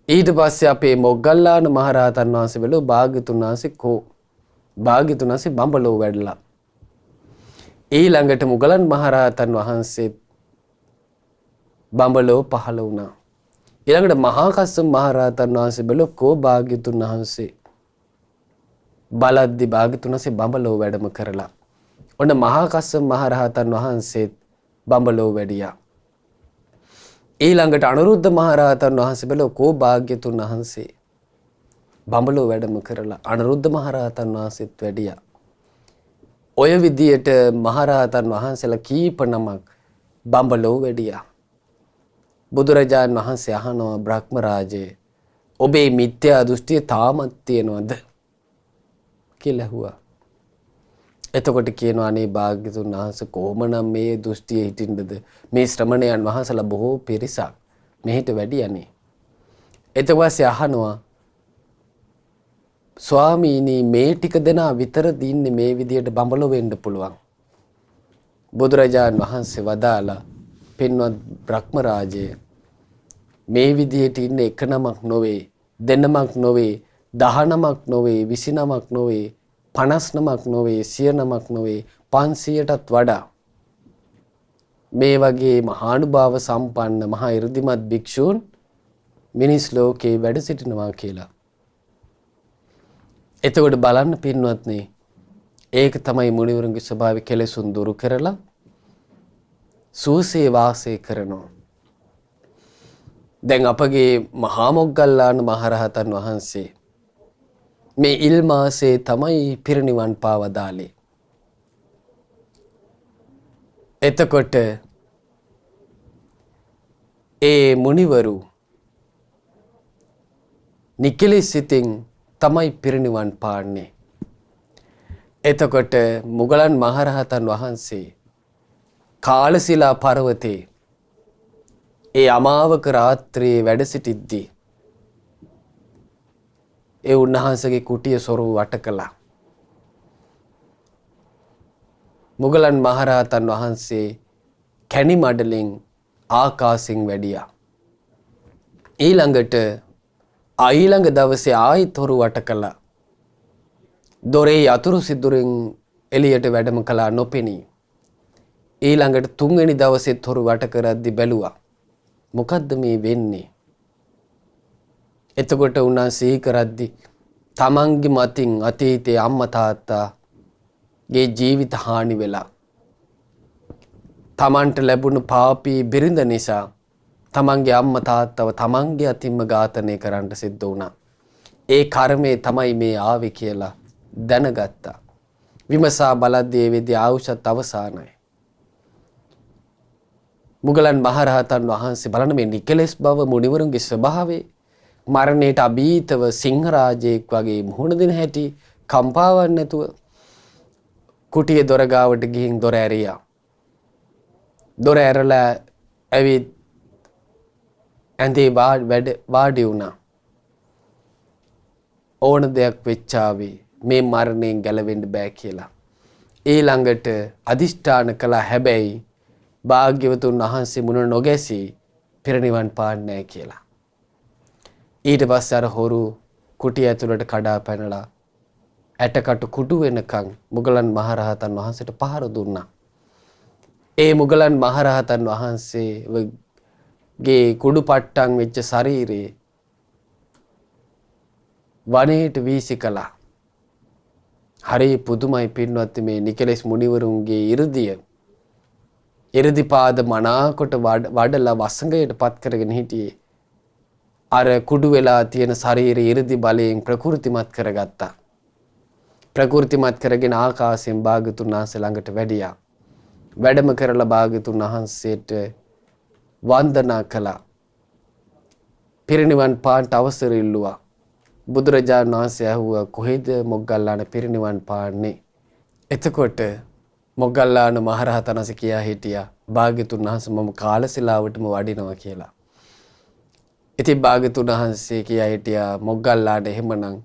ඊට පස්සේ අපේ මොග්ගල්ලාන මහරහතන් වහන්සේ වෙලෝ භාග්‍යවතුන් වහන්සේ භාග්‍යවතුන් වහන්සේ බඹලෝ වැඩලා. ඊළඟට මුගලන් මහරහතන් වහන්සේ බඹලෝ පහළ වුණා. ඊළඟට මහා කස්සප මහරහතන් වහන්සේ බැලුවා භාග්‍යවතුන් වහන්සේ බලද්දි භාග්‍යවතුන් වහන්සේ බඹලෝ වැඩම කරලා. ඔන්න මහා කස්සප මහරහතන් වහන්සේ බඹලෝ වැඩියා. ඊළඟට අනුරුද්ධ මහරහතන් වහන්සේ බැලුවා භාග්‍යවතුන් වහන්සේ බඹලෝ වැඩම කරලා. අනුරුද්ධ මහරහතන් වහන්සේත් වැඩියා. ඔය විදියට මහරහතන් වහන්සේලා කීප නමක් බඹලෝ වැඩියා. බුදුරජාණන් වහන්සේ අහනවා බ්‍රහ්ම රාජේ ඔබේ මිත්‍යා දෘෂ්ටිය තාමත් තියෙනවද කියලා ඇහුවා. එතකොට කියනවා අනේ භාග්‍යතුන් වහන්සේ කොහොමනම් මේ දෘෂ්ටියේ හිටින්නද? මේ ශ්‍රමණයන් වහන්සේලා බොහෝ පිරිසක් මෙහෙට වැඩියනේ. එතකොට අහනවා ස්වාමීනි මේ ටික දෙනා විතරද ඉන්නේ මේ විදියට බඹලෝ වෙන්න පුළුවන්? බුදුරජාණන් වහන්සේ වදාලා පින්වත් බ්‍රහ්ම රාජය මේ විදිහට ඉන්න එක නමක් නොවේ, දෙනමක් නොවේ, 19ක් නොවේ, 29ක් නොවේ, 59ක් නොවේ, 100 නමක් නොවේ, 500ටත් වඩා මේ වගේ මහානුභාව සම්පන්න මහා 이르දිමත් භික්ෂූන් මිනිස් ලෝකේ වැඩ සිටිනවා කියලා. එතකොට බලන්න පින්වත්නි, ඒක තමයි මුනිවරුන්ගේ ස්වභාවය. කෙලෙසුන් දුරු කරලා සුවසේ වාසය කරනවා. දැන් අපගේ මහා මොග්ගල්ලාන මහරහතන් වහන්සේ මේ ඉල්මාසේ තමයි පිරිනිවන් පාවදාලේ. එතකොට ඒ මුනිවරු නිකලෙස් සිතින් තමයි පිරිනිවන් පාන්නේ. එතකොට මුගලන් මහරහතන් වහන්සේ කාලසිලා පර්වතේ ඒ අමාවක රාත්‍රියේ වැඩ සිටිද්දී ඒ උන්වහන්සේගේ කුටිය සොරු වට කළා. මුගලන් මහරහතන් වහන්සේ කැණි මඩලින් ආකාශයෙන් වැඩියා. ඊළඟට ඊළඟ දවසේ ආයිත් හොරු වට කළා. දොරේ යතුරු සිදුරින් එළියට වැඩම කළා නොපෙනී. ඊළඟට තුන්වෙනි දවසෙත් හොරු වට කරද්දි බැලුවා. මොකද්ද මේ වෙන්නේ? එතකොට උන්වහන්සේ කරද්දි තමන්ගේ මතින් අතීතයේ අම්මා තාත්තාගේ ජීවිත හානි වෙලා තමන්ට ලැබුණු පාපී බිරිඳ නිසා තමන්ගේ අම්මා තාත්තව තමන්ගේ අතින්ම ඝාතනය කරන්න සිද්ධ වුණා. ඒ කර්මය තමයි මේ ආවේ කියලා දැනගත්තා. විමසා බලද්දී ඒ වෙදී ආයුෂත් අවසానයි. මුගලන් මහරහතන් වහන්සේ බලන මේ නිකලස් බව මුනිවරුන්ගේ ස්වභාවය මරණයට අභීතව සිංහරාජයෙක් වගේ මුහුණ දෙන හැටි කම්පාවක් නැතුව කුටියේ දොර ගාවට ගිහින් දොර ඇරියා. දොර ඇරලා ඇවිත් ඇඳේ වාඩි වුණා. ඕන දෙයක් වෙච්චාවේ මේ මරණයෙන් ගැලවෙන්න බෑ කියලා. ඊළඟට අදිෂ්ඨාන කළා. හැබැයි භාග්‍යවතුන් වහන්සේ මුණ නොගැසී පිරිනිවන් පාන්නේ නැහැ කියලා. ඊට පස්සේ අර හොරු කුටිය ඇතුළට කඩා පැනලා ඇටකටු කුඩු වෙනකන් මුගලන් මහරහතන් වහන්සේට පහර දුන්නා. ඒ මුගලන් මහරහතන් වහන්සේගේ කුඩු පට්ටම් වෙච්ච ශරීරේ වනයේට වීසි කළා. හරි පුදුමයි පින්වත් මේ නිකලස් මුනිවරුන්ගේ ඉරදිපාද මනාකොට වඩලා වසඟයට පත් කරගෙන හිටියේ. අර කුඩු වෙලා තියෙන ශරීරය ඉරදි බලයෙන් ප්‍රකෘතිමත් කරගත්තා. ප්‍රකෘතිමත් කරගෙන ආකාශයෙන් භාග්‍යතුන් වහන්සේ ළඟට වැඩියා. වැඩම කරලා භාග්‍යතුන් වහන්සේට වන්දනා කළා. පිරිනිවන් පාන්ට අවසර ඉල්ලුවා. බුදුරජාණන් වහන්සේ ඇහුවා කොහෙද මොග්ගල්ලාන පිරිනිවන් පාන්නේ? එතකොට මොග්ගල්ලාන මහරහතන් වහන්සේ කියා හිටියා භාග්‍යතුන් වහන්සේ මම කාලසිලාවටම වඩිනවා කියලා. ඉතින් භාග්‍යතුන් වහන්සේ කියා හිටියා මොග්ගල්ලාන එහෙමනම්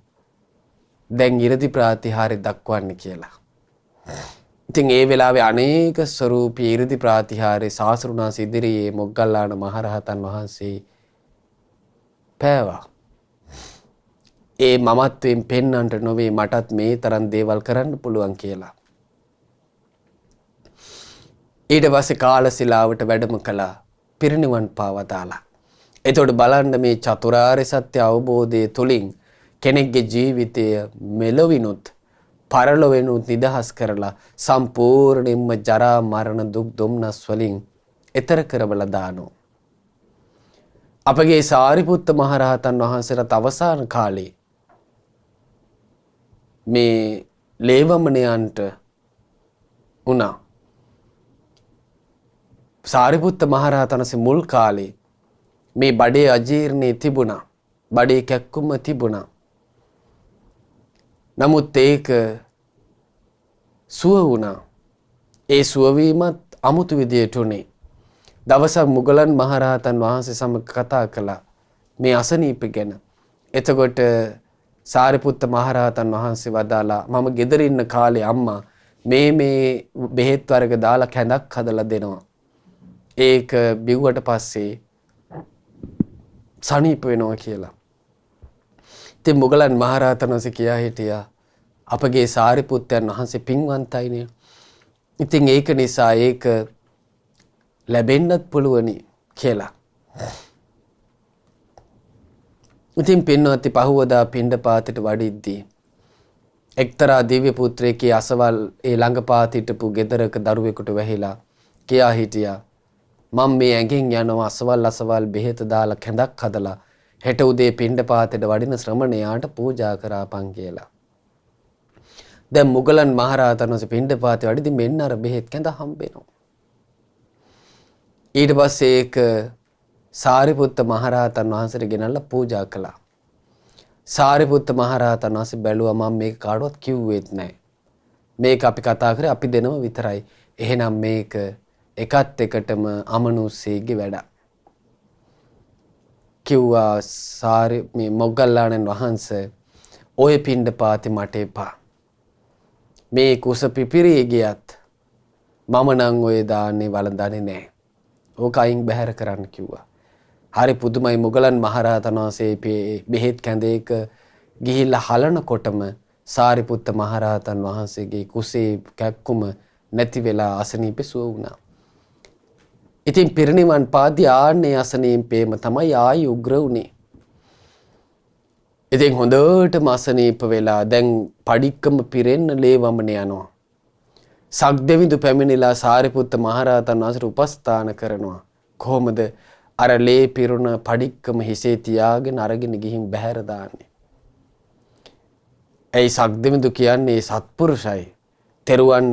දැන් ඉරදි ප්‍රාතිහාර්ය දක්වන්න කියලා. ඉතින් ඒ වෙලාවේ අනේක ස්වරූපී ඉරදි ප්‍රාතිහාර්ය සාසෘණාස ඉදිරියේ මොග්ගල්ලාන මහරහතන් වහන්සේ පෑවා. ඒ මමත්වයෙන් පෙන්වන්නට නොවේ මටත් මේ තරම් දේවල් කරන්න පුළුවන් කියලා. ඊට පස්සේ කාලසිලාවට වැඩම කළා. පිරිනිවන් පාවදාලා. එතකොට බලන්න මේ චතුරාර්ය සත්‍ය අවබෝධය තුළින් කෙනෙක්ගේ ජීවිතය මෙලොවිනුත් පරලොවෙනුත් නිදහස් කරලා සම්පූර්ණයෙන්ම ජරා මරණ දුක් දුම්නස් වලින් එතර කරවලා දානවා. අපගේ සාරිපුත්ත මහරහතන් වහන්සේට අවසාන කාලේ මේ ලේවමනයන්ට වුණා. සාරිපුත්ත මහරහතන් වහන්සේ මුල් කාලේ මේ බඩේ අජීර්ණේ තිබුණා. බඩේ කැක්කුම තිබුණා. නමුත් ඒක සුව වුණා. ඒ සුවවීමත් අමුතු විදියට උනේ. දවසක් මුගලන් මහරහතන් වහන්සේ සමග කතා කළා මේ අසනීප ගැන. එතකොට සාරිපුත්ත මහරහතන් වහන්සේ වදාලා මම ගෙදර ඉන්න කාලේ අම්මා මේ බෙහෙත් වර්ග දාලා කැඳක් හදලා දෙනවා. ඒක බිව්වට පස්සේ සනීප වෙනවා කියලා. ඉතින් මුගලන් මහරහතන් වහන්සේ කියා හිටියා අපගේ සාරිපුත්තයන් වහන්සේ පින්වන්තයිනේ. ඉතින් ඒක නිසා ඒක ලැබෙන්නත් පුළුවනි කියලා. ඉතින් පින්වත්නි පහුවදා පිණ්ඩපාතයට වඩිද්දී එක්තරා දිව්‍ය පුත්‍රයෙක්ගේ අසවල් ඒ ළඟපාත හිටපු ගෙදරක දරුවෙකුට වැහිලා කියා හිටියා මම මේ ඇඟෙන් යනවා අසවල් බෙහෙත දාලා කැඳක් හදලා හෙට උදේ පිණ්ඩපාතයට වඩින ශ්‍රමණයාට පූජා කරාපන් කියලා. දැන් මුගලන් මහරහතන් වහන්සේ පිණ්ඩපාතේ වඩිද්දී මෙන්න අර බෙහෙත් කැඳ හම්බෙනවා. ඊට පස්සේ ඒක සාරිපුත්ත මහරහතන් වහන්සේට ගෙනල්ලා පූජා කළා. සාරිපුත්ත මහරහතන් වහන්සේ බැලුවා මම මේක කාටවත් කිව්වෙත් නැහැ. මේක අපි කතා කරේ අපි දෙනම විතරයි. එහෙනම් මේක එකත් එකටම අමනුස්සයෙක්ගේ වැඩක්. කිව්වා මේ මොග්ගල්ලාණන් වහන්සේ ඔය පිණ්ඩපාතේ මට එපා. මේ කුස පිපිරී ගියත් මම නම් ඔය දාන්නේ වළඳන්නේ නැහැ. ඕක අයින් බැහැර කරන්න කිව්වා. හරි පුදුමයි මොගලන් මහරහතන් වහන්සේ බෙහෙත් කැඳේක ගිහිල්ලා හලනකොටම සාරිපුත්ත මහරහතන් වහන්සේගේ කුසේ කැක්කුම නැති වෙලා අසනීපේ සුව වුණා. ඉතින් පිරිනිවන් පාදී ආන්නේ අසනීපේම තමයි ආයි උග්‍ර වුණේ. ඉතින් හොඳටම අසනීප වෙලා දැන් පඩික්කම පිරෙන්න ලේ වමන යනවා. සක්දෙවිඳු පැමිණිලා සාරිපුත්ත මහරහතන් වහන්සේට උපස්ථාන කරනවා. කොහොමද අර ලේ පිරුණ පඩික්කම හිසේ තියාගෙන අරගෙන ගිහින් බැහැර දාන්නේ. ඒ සක්දෙවිඳු කියන්නේ සත්පුරුෂයි. තෙරුවන්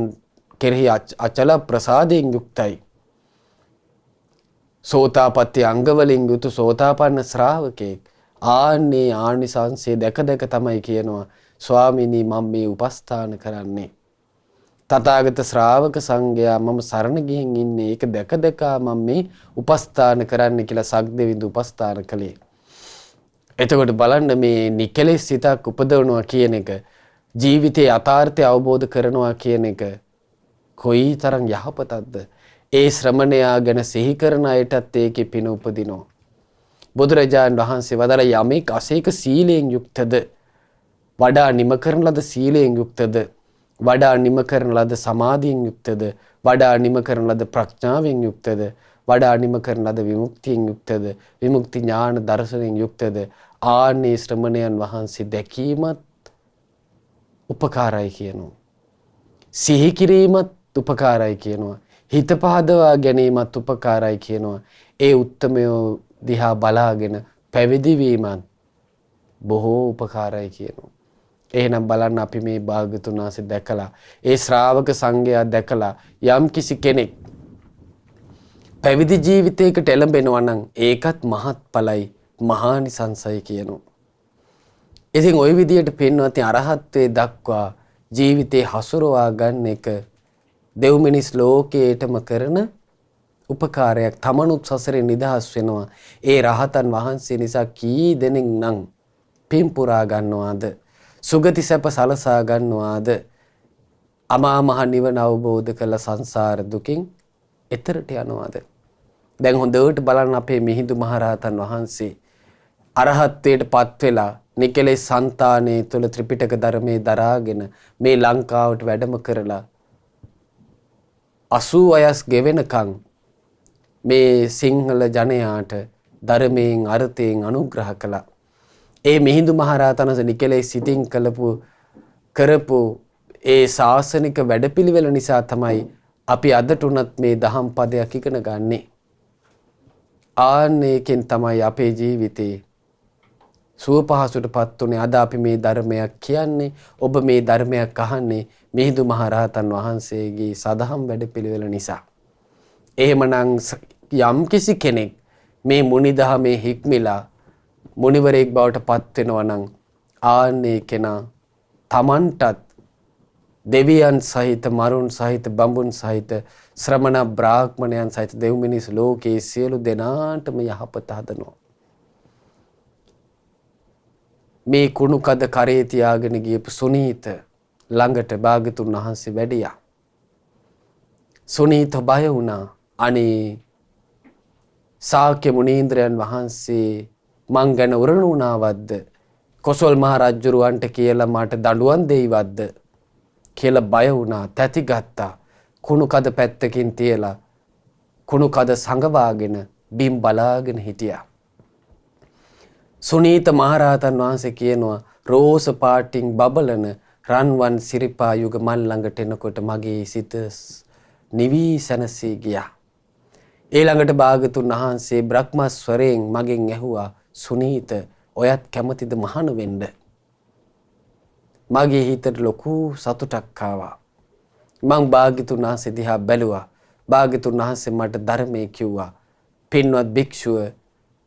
කෙරෙහි අචල ප්‍රසාදයෙන් යුක්තයි. සෝතාපට්ටි අංගවලින් යුතු සෝතාපන්න ශ්‍රාවකෙක්. ආන්නේ ආනිසංසය දැක දැක තමයි කියනවා ස්වාමීනි මම මේ උපස්ථාන කරන්නේ. තථාගත ශ්‍රාවක සංඝයා මම සරණ ගිහින් ඉන්නේ. ඒක දැක දැක මම මේ උපස්ථාන කරන්න කියලා සක්දෙවිඳු උපස්ථාන කළේ. එතකොට බලන්න මේ නිකලෙස් සිතක් උපදවනවා කියන එක ජීවිතයේ යථාර්ථය අවබෝධ කරනවා කියන එක කොයිතරම් යහපතක්ද. ඒ ශ්‍රමණයා ගැන සිහි කරන අයටත් ඒකේ පින උපදිනවා. බුදුරජාණන් වහන්සේ වදාළ යමෙක් අසේක සීලයෙන් යුක්තද, වඩා නිම කරන ලද සීලයෙන් යුක්තද, වඩා නිම කරන ලද සමාධියෙන් යුක්තද, වඩා නිම කරන ලද ප්‍රඥාවෙන් යුක්තද, වඩා නිම කරන ලද විමුක්තියෙන් යුක්තද, විමුක්ති ඥාන දර්ශනයෙන් යුක්තද, ආන්නේ ශ්‍රමණයන් වහන්සේ දැකීමත් උපකාරයි කියනවා. සිහි කිරීමත් උපකාරයි කියනවා. හිත පහදවා ගැනීමත් උපකාරයි කියනවා. ඒ උත්තමයෝ දිහා බලාගෙන පැවිදි වීමත් බොහෝ උපකාරයි කියනවා. එහෙනම් බලන්න අපි මේ භාග්‍යතුන් වහන්සේ දැකලා ඒ ශ්‍රාවක සංඝයා දැකලා යම් කිසි කෙනෙක් පැවිදි ජීවිතයකට එළඹෙනවා නම් ඒකත් මහත්ඵලයි මහානිසංසයි කියනවා. ඉතින් ওই විදියට පින්වත්නි අරහත්ත්වයේ දක්වා ජීවිතේ හසුරවා ගන්න එක දෙව් මිනිස් ලෝකයේටම කරන උපකාරයක්. තමනුත් සසරේ නිදහස් වෙනවා. ඒ රහතන් වහන්සේ නිසා කී දෙනෙක් නම් පින් පුරා ගන්නවාද, සුගති සැප සලසා ගන්නවාද, අමා මහ නිවන අවබෝධ කළ සංසාර දුකින් එතරට යනවාද. දැන් හොඳට බලන්න අපේ මිහිඳු මහරහතන් වහන්සේ අරහත්ත්වයට පත් වෙලා නිකලෙස් సంతානයේ තුල ත්‍රිපිටක ධර්මයේ දරාගෙන මේ ලංකාවට වැඩම කරලා 80 වයස් ගෙවෙනකන් මේ සිංහල ජනයාට ධර්මයෙන් අර්ථයෙන් අනුග්‍රහ කළා. ඒ මිහිඳු මහරහතන් වහන්සේ නිකලෙස් සිතින් කරපු ඒ ශාසනික වැඩපිළිවෙල නිසා තමයි අපි අදට උනත් මේ දහම් පදයක් ඉගෙන ගන්නෙ. ආන්නේකින් තමයි අපේ ජීවිතේ සුව පහසුටපත් උනේ. අද අපි මේ ධර්මයක් කියන්නේ, ඔබ මේ ධර්මයක් අහන්නේ මිහිඳු මහරහතන් වහන්සේගේ සදහම් වැඩපිළිවෙල නිසා. එහෙමනම් යම් කිසි කෙනෙක් මේ මුනිදහමේ හික්මිලා මුනිවරයෙක් බවට පත් වෙනවා නම් ආන්නේ කෙනා තමන්ටත් දෙවියන් සහිත, මරුන් සහිත, බඹුන් සහිත, ශ්‍රමණ බ්‍රාහ්මණයන් සහිත දෙව් මිනිස් ලෝකයේ සියලු දෙනාටම යහපත හදනවා. මේ කුණු කද කරේ තියාගෙන ගියපු සුනීත ළඟට භාග්‍යතුන් වහන්සේ වැඩියා. සුනීත බය වුණා. අනේ ශාක්‍ය මුනීන්ද්‍රයන් වහන්සේ මං ගැන උරණුණාවද්ද, කොසල් මහ රජුරවන්ට කියලා මට දඬුවම් දෙයිවද්ද කියලා බය වුණා. තැති ගත්තා. කුණු කද පැත්තකින් තියලා කුණු කද සංගවාගෙන බිම් බලාගෙන හිටියා. සුනීත මහරහතන් වහන්සේ කියනවා රෝස පාටින් බබලන රන්වන් සිරිපා යුග මල් ළඟට එනකොට මගේ සිත නිවි සැනසී ගියා. ඊළඟට භාගතුන් වහන්සේ බ්‍රහ්මස්වරයෙන් මගෙන් ඇහුවා, සුනීත ඔයත් කැමතිද මහාන වෙන්න? මගේ හිතට ලොකු සතුටක් ආවා. මං භාගතුන් වහන්සේ දිහා බැලුවා. භාගතුන් වහන්සේ මට ධර්මයේ කිව්වා, පින්වත් භික්ෂුව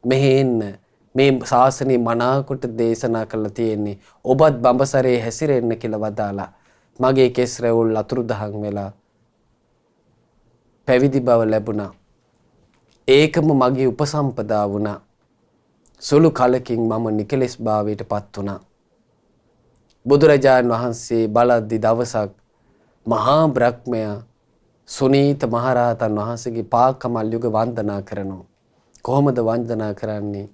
මෙහෙ එන්න, මේ ශාසනය මනාකොට දේශනා කළා තියෙන්නේ, ඔබත් බඹසරේ හැසිරෙන්න කියලා වදාලා. මගේ කෙස් රැවුල් අතුරුදහන් වෙලා පැවිදි බව ලැබුණා. ඒකම මගේ උපසම්පදා වුණා. සුළු කලකින් මම නිකලෙස් භාවයට පත් වුණා. බුදුරජාණන් වහන්සේ බලද්දි දවසක් මහා බ්‍රහ්මයා සුනීත මහරහතන් වහන්සේගේ පාකමල් යුග වන්දනා කරනවා. කොහොමද වන්දනා කරන්නේ?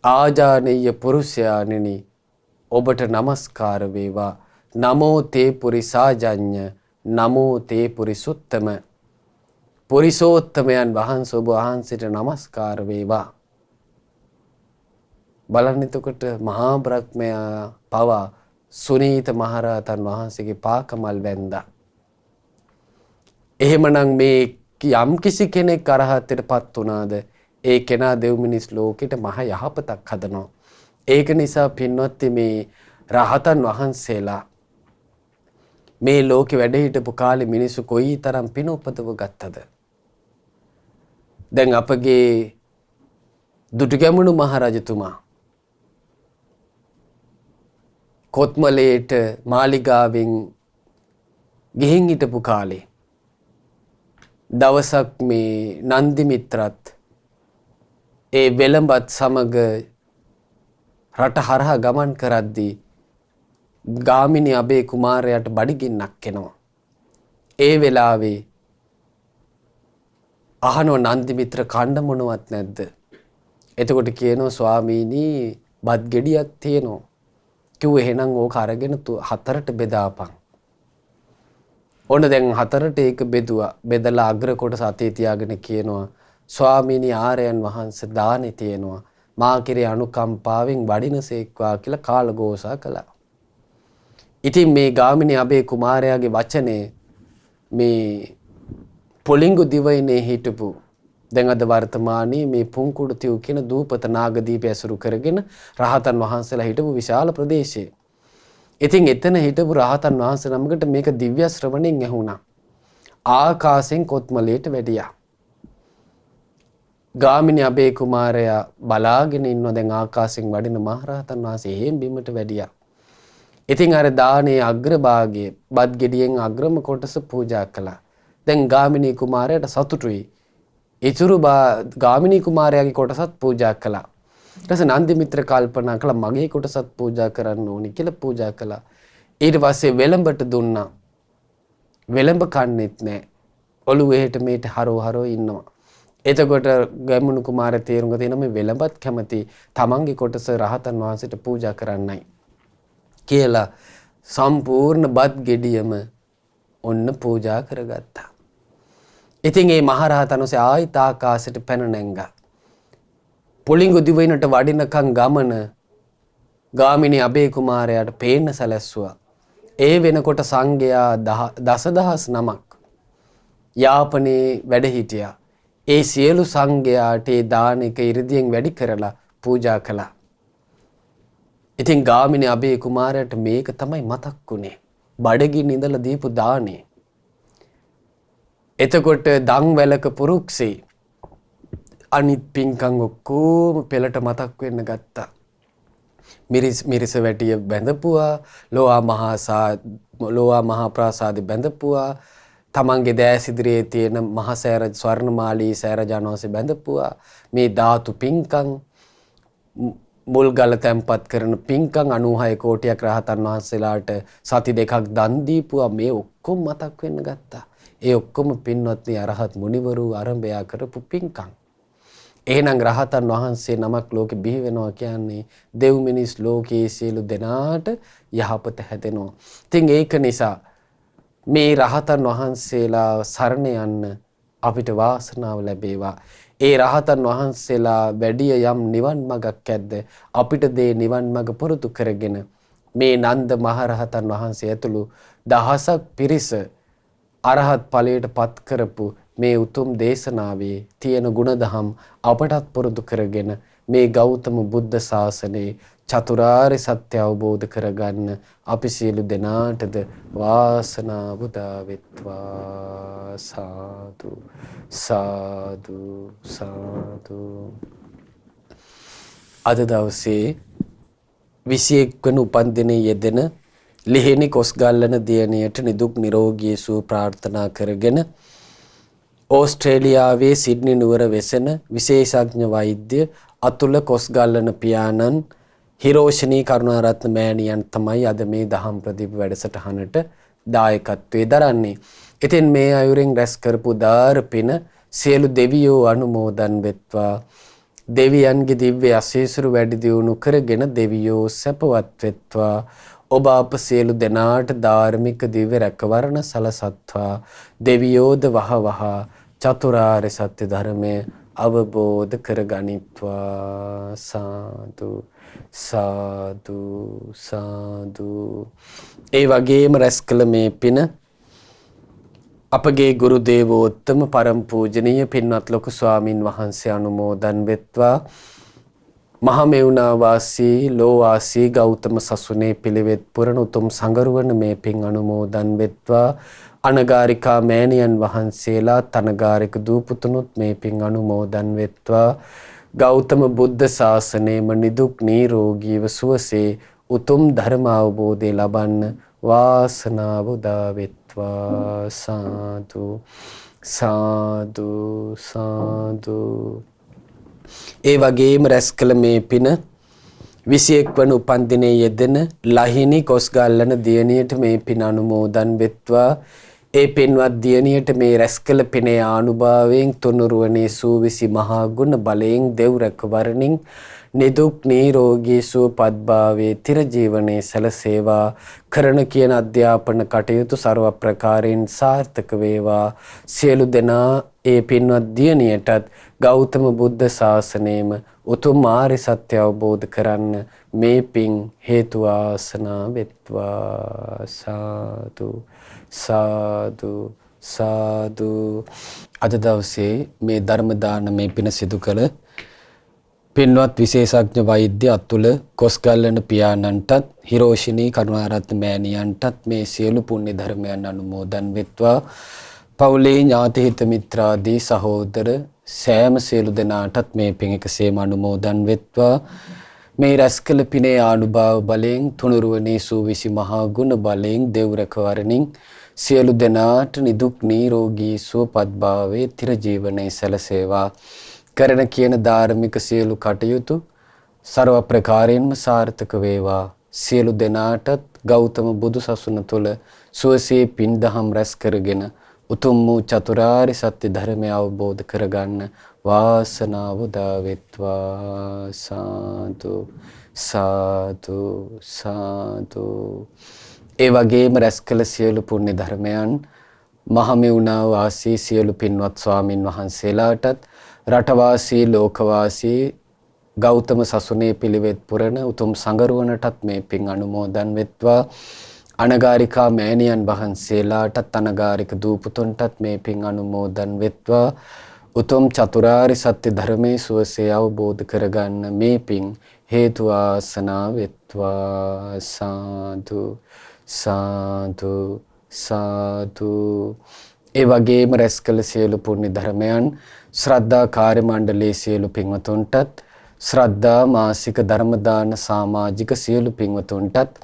ආජානීය පුරුෂයාණෙනි, ඔබට නමස්කාර වේවා. නමෝ තේ පුරිසාජඤ්ඤ, නමෝ තේ පුරිසුත්තම. පුරිසෝත්තමයන් වහන්සේ ඔබ වහන්සේට නමස්කාර වේවා. බලන්න එතකොට මහා බ්‍රහ්මයා පවා සුනීත මහරහතන් වහන්සේගේ පාකමල් වැන්දා. එහෙමනම් මේ යම් කිසි කෙනෙක් අරහත්ත්වයට පත් වුණාද ඒ කෙනා දෙව් මිනිස් ලෝකෙට මහ යහපතක් හදනවා. ඒක නිසා පින්වත්නි මේ රහතන් වහන්සේලා මේ ලෝකෙ වැඩ හිටපු කාලේ මිනිස්සු කොයිතරම් පින උපදව ගත්තද? දැන් අපගේ දුටුගැමුණු මහරජතුමා කොත්මලේට මාලිගාවෙන් ගිහින් හිටපු කාලේ දවසක් මේ නන්දි මිත්‍රත් ඒ වෙලඹත් සමග රට හරහා ගමන් කරද්දී ගාමිණී අබේ කුමාරයාට බඩගින්නක් එනවා. ඒ වෙලාවේ අහනෝ නන්දි මිත්‍ර කණ්ඩ මොනවත් නැද්ද? එතකොට කියනවා ස්වාමීනි බත් ගෙඩියක් තියෙනවා. කිව්ව එහෙනම් ඕක අරගෙන හතරට බෙදාපන්. ඔන්න දැන් හතරට ඒක බෙදුවා. බෙදලා අග්‍ර කොටස අතේ තියාගෙන කියනවා ස්වාමීනි ආර්යයන් වහන්සේ දානේ තියෙනවා. මා කෙරේ අනුකම්පාවෙන් වඩිනසේක්වා කියලා කාලඝෝෂා කළා. ඉතින් මේ ගාමිණී අබේ කුමාරයාගේ වචනේ මේ පොලිංගු දිවයිනේ හිටපු දැන් අද වර්තමානයේ මේ පුංකුඩු තිව් කියන දූපත නාගදීපය ඇසුරු කරගෙන රහතන් වහන්සේලා හිටපු විශාල ප්‍රදේශය. ඉතින් එතන හිටපු රහතන් වහන්සේ නමකට මේක දිව්‍ය ශ්‍රවණෙන් ඇහුණා. ආකාශයෙන් කොත්මලේට වැඩියා. ගාමිණී අබේ කුමාරයා බලාගෙන ඉන්නවා දැන් ආකාශයෙන් වඩින මහරහතන් වහන්සේ එහෙම් බිමට වැඩියා. ඉතින් අර දානේ අග්‍රභාගයේ බත් ගෙඩියෙන් අග්‍රම කොටස පූජා කළා. දැන් ගාමිණී කුමාරයාට සතුටුයි. ඉතුරු ගාමිණී කුමාරයාගේ කොටසත් පූජා කළා. ඊට පස්සේ නන්දි මිත්‍ර කල්පනා කළා මගේ කොටසත් පූජා කරන්න ඕනි කියලා පූජා කළා. ඊට පස්සේ වෙලඹට දුන්නා. වෙලඹ කන්නේත් නැහැ. ඔළුවේ හෙට මේට හරෝ ඉන්නවා. එතකොට ගැමුණු කුමාරයා තේරුම් ගත්තා මේ වෙලඹත් කැමති තමන්ගේ කොටස රහතන් වහන්සේට පූජා කරන්නයි කියලා සම්පූර්ණ බත් ගෙඩියම ඔන්න පූජා කරගත්තා. ඉතින් මේ මහරහතන් වහන්සේ ආයිත් ආකාශයට පැන නැංගා. පොලිංගු දිවයිනට වඩිනකන් ගමන ගාමිණී අබේ කුමාරයාට පේන්න සැලැස්සුවා. ඒ වෙනකොට සංඝයා දසදහස් නමක් යාපනයේ වැඩ හිටියා. ඒ සියලු සංඝයාට ඒ දානක ඉරිදියෙන් වැඩි කරලා පූජා කළා. ඉතින් ගාමිණී අබේ කුමාරයාට මේක තමයි මතක් වුණේ. බඩගින්න ඉඳලා දීපු දානේ. එතකොට දන් වැලක පුරුක්සේ අනිත් පින්කම් ඔක්කොම පෙළට මතක් වෙන්න ගත්තා. මිරිස වැටිය බැඳපුවා, ලෝවා මහා ප්‍රාසාදෙ බැඳපුවා, තමන්ගේ දෑස් ඉදිරියේ තියෙන මහා සෑර ස්වර්ණමාලී සෑරජානෝසේ බැඳපුවා. මේ ධාතු පින්කම් මුල් ගල තැන්පත් කරන පින්කම් 96 කෝටියක් රහතන් වහන්සේලාට සති දෙකක් දන් දීපුවා. මේ ඔක්කොම මතක් වෙන්න ගත්තා. ඒ ඔක්කොම පින්වත්නි අරහත් මුනිවරු ආරම්භය කරපු පින්කම්. එහෙනම් රහතන් වහන්සේ නමක් ලෝකෙ බිහි වෙනවා කියන්නේ දෙව් මිනිස් ලෝකයේ සියලු දෙනාට යහපත හැදෙනවා. ඉතින් ඒක නිසා මේ රහතන් වහන්සේලා සරණ යන්න අපිට වාසනාව ලැබේවා. ඒ රහතන් වහන්සේලා වැඩිය යම් නිවන් මඟක් ඇද්ද අපිට දේ නිවන් මඟ පුරුදු කරගෙන මේ නන්ද මහරහතන් වහන්සේ ඇතුළු දහසක් පිරිස අරහත් ඵලයට පත් කරපු මේ උතුම් දේශනාවේ තියෙන ගුණධම් අපටත් පුරුදු කරගෙන මේ ගෞතම බුද්ධ ශාසනයේ චතුරාර්ය සත්‍ය අවබෝධ කරගන්න අපි සියලු දෙනාටද වාසනාව උදා වෙත්වා. සාදු සාදු සාදු. අද දවසේ 21 වන උපන්දිනයේ යෙදෙන ලිහිණි කොස්ගල්ලන දියණියට නිදුක් නිරෝගී සුව ප්‍රාර්ථනා කරගෙන ඕස්ට්‍රේලියාවේ සිඩ්නි නුවර වෙසෙන විශේෂඥ වෛද්‍ය අතුල කොස්ගල්ලන පියාණන් හිරෝෂිනී කරුණාරත්න මෑණියන් තමයි අද මේ දහම් ප්‍රදීප වැඩසටහනට දායකත්වයේ දරන්නේ. ඉතින් මේ අයුරින් රැස් කරපු දාර පින සියලු දෙවියෝ අනුමෝදන් වෙත්වා. දෙවියන්ගේ දිව්‍ය ආශීර්වාද වැඩි දියුණු කරගෙන දෙවියෝ සැපවත් වෙත්වා. ඔබ අප සියලු දෙනාට ධාර්මික දිව්‍ය රැකවරණ සලසත්වා. දෙවියෝද වහවහ චතුරාර්ය සත්‍ය ධර්මය අවබෝධ කරගනිත්වා. සාදු සාදු සාදු. ඒ වගේම රැස් කළ මේ පින අපගේ ගුරු දේවෝත්තම පරම පූජනීය පින්වත් ලොකු ස්වාමින් වහන්සේ අනුමෝදන් වෙත්වා. මහමෙවුනා වාසී ලෝවාසී ගෞතම සසුනේ පිළිවෙත් පුරන උතුම් සංගරුවන මේ පින් අනුමෝදන් වෙත්වා. අනගාരികා මෑණියන් වහන්සේලා තනගාരിക දූපුතුනුත් මේ පින් අනුමෝදන් වෙත්වා. ගෞතම බුද්ධ ශාසනයේම නිදුක් නිරෝගීව සුවසේ උතුම් ධර්ම අවබෝධය ලබන්න වාසනාව උදා වෙත්වා. සාදු සාදු සාදු. ඒ වගේම රැස් කළ මේ පින 21 වන උපන්දිනයේ යෙදෙන ලහිණි කොස්ගල්ලන දියණියට මේ පින අනුමෝදන් වෙත්වා. ඒ පින්වත් දියණියට මේ රැස් කළ පිනේ ආනුභාවයෙන් තුනුරුවනේ සූවිසි මහා ගුණ බලයෙන් දෙව් රැකවරණින් නිදුක් නිරෝගී සුවපත්භාවයේ තිර ජීවනයේ සැලසේවා. කරන කියන අධ්‍යාපන කටයුතු ਸਰව ප්‍රකාරයෙන් සාර්ථක වේවා. සියලු දෙනා ඒ පින්වත් දියණියටත් ගෞතම බුද්ධ ශාසනයේම උතුම් ආර්ය සත්‍ය අවබෝධ කරන්න මේ පින් හේතු ආසනා වෙත්වා. සාදු සාදු සාදු. අද දවසේ මේ ධර්ම දානමය පින සිදු කළ පින්වත් විශේෂඥ වෛද්‍ය අතුල කොස්ගල්ලන පියාණන්ටත් හිරෝෂිනී කරුණාරත්න මෑණියන්ටත් මේ සියලු පුණ්‍ය ධර්මයන් අනුමෝදන් වෙත්වා. පවුලේ ඥාති හිත මිත්‍රාදී සහෝදර සෑම සියලු දෙනාටත් මේ පින් එකසේම අනුමෝදන් වෙත්වා. මේ රැස් කළ පිනේ ආනුභාව බලයෙන් තුනුරුවනේ සූවිසි මහා ගුණ බලයෙන් දෙව් රැකවරණින් සියලු දෙනාට නිදුක් නිරෝගී සුවපත්භාවයේ තිර ජීවනයේ සැලසේවා. කරන කියන ධාර්මික සියලු කටයුතු ਸਰව ප්‍රකාරයෙන්ම සාර්ථක වේවා. සියලු දෙනාටත් ගෞතම බුදු සසුන තුළ සුවසේ පින් දහම් රැස් කරගෙන උතුම් වූ චතුරාර්ය සත්‍ය ධර්මය අවබෝධ කරගන්න වාසනාව උදා වෙත්වා. සාදු සාදු සාදු. ඒ වගේම රැස් කළ සියලු පුණ්‍ය ධර්මයන් මහමෙවුනා වාසී සියලු පින්වත් ස්වාමින් වහන්සේලාටත් රටවාසී ලෝකවාසී ගෞතම සසුනේ පිළිවෙත් පුරන උතුම් සංගරුවනටත් මේ පින් අනුමෝදන් වෙත්වා. අනගාരികා මෑණියන් වහන්සේලාටත් අනගාരിക දූපුතුන්ටත් මේ පින් අනුමෝදන් වෙත්වා. උතුම් චතුරාර්ය සත්‍ය ධර්මයේ සුවසේ අවබෝධ කරගන්න මේ පින් හේතු ආසනා වෙත්වා. සාදු සාදු සාදු. ඒ වගේම රැස් කළ සියලු පුණ්‍ය ධර්මයන් ශ්‍රද්ධා කාර්ය මණ්ඩලයේ සියලු පින්වතුන්ටත් ශ්‍රද්ධා මාසික ධර්ම දාන සමාජික සියලු පින්වතුන්ටත්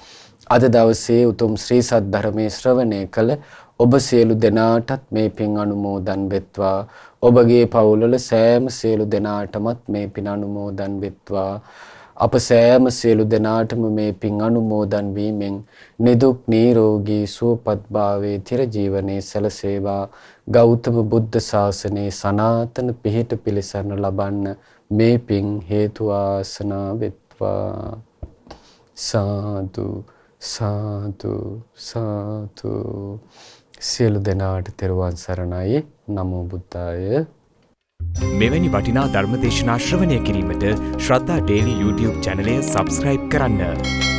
අද දවසේ උතුම් ශ්‍රී සද්ධර්මයේ ශ්‍රවණය කළ ඔබ සියලු දෙනාටත් මේ පින් අනුමෝදන් වෙත්වා. ඔබගේ පවුල්වල සෑම සියලු දෙනාටමත් මේ පින් අනුමෝදන් වෙත්වා. අප සෑම සියලු දෙනාටම මේ පින් අනුමෝදන් වීමෙන් නිදුක් නිරෝගී සුවපත්භාවයේ තිර ජීවනයේ සැලසේවා. ගෞතම බුද්ධ ශාසනයේ සනාතන පිහිට පිළිසරණ ලබන්න මේ පින් හේතු ආසනා වෙත්වා. සාදු සාදු සාදු. සියලු දෙනාට තෙරුවන් සරණයි. නමෝ බුද්ධාය. මෙවැනි වටිනා ධර්ම දේශනා ශ්‍රවණය කිරීමට ශ්‍රද්ධා ඩේලි YouTube චැනලය සබස්ක්‍රයිබ් කරන්න.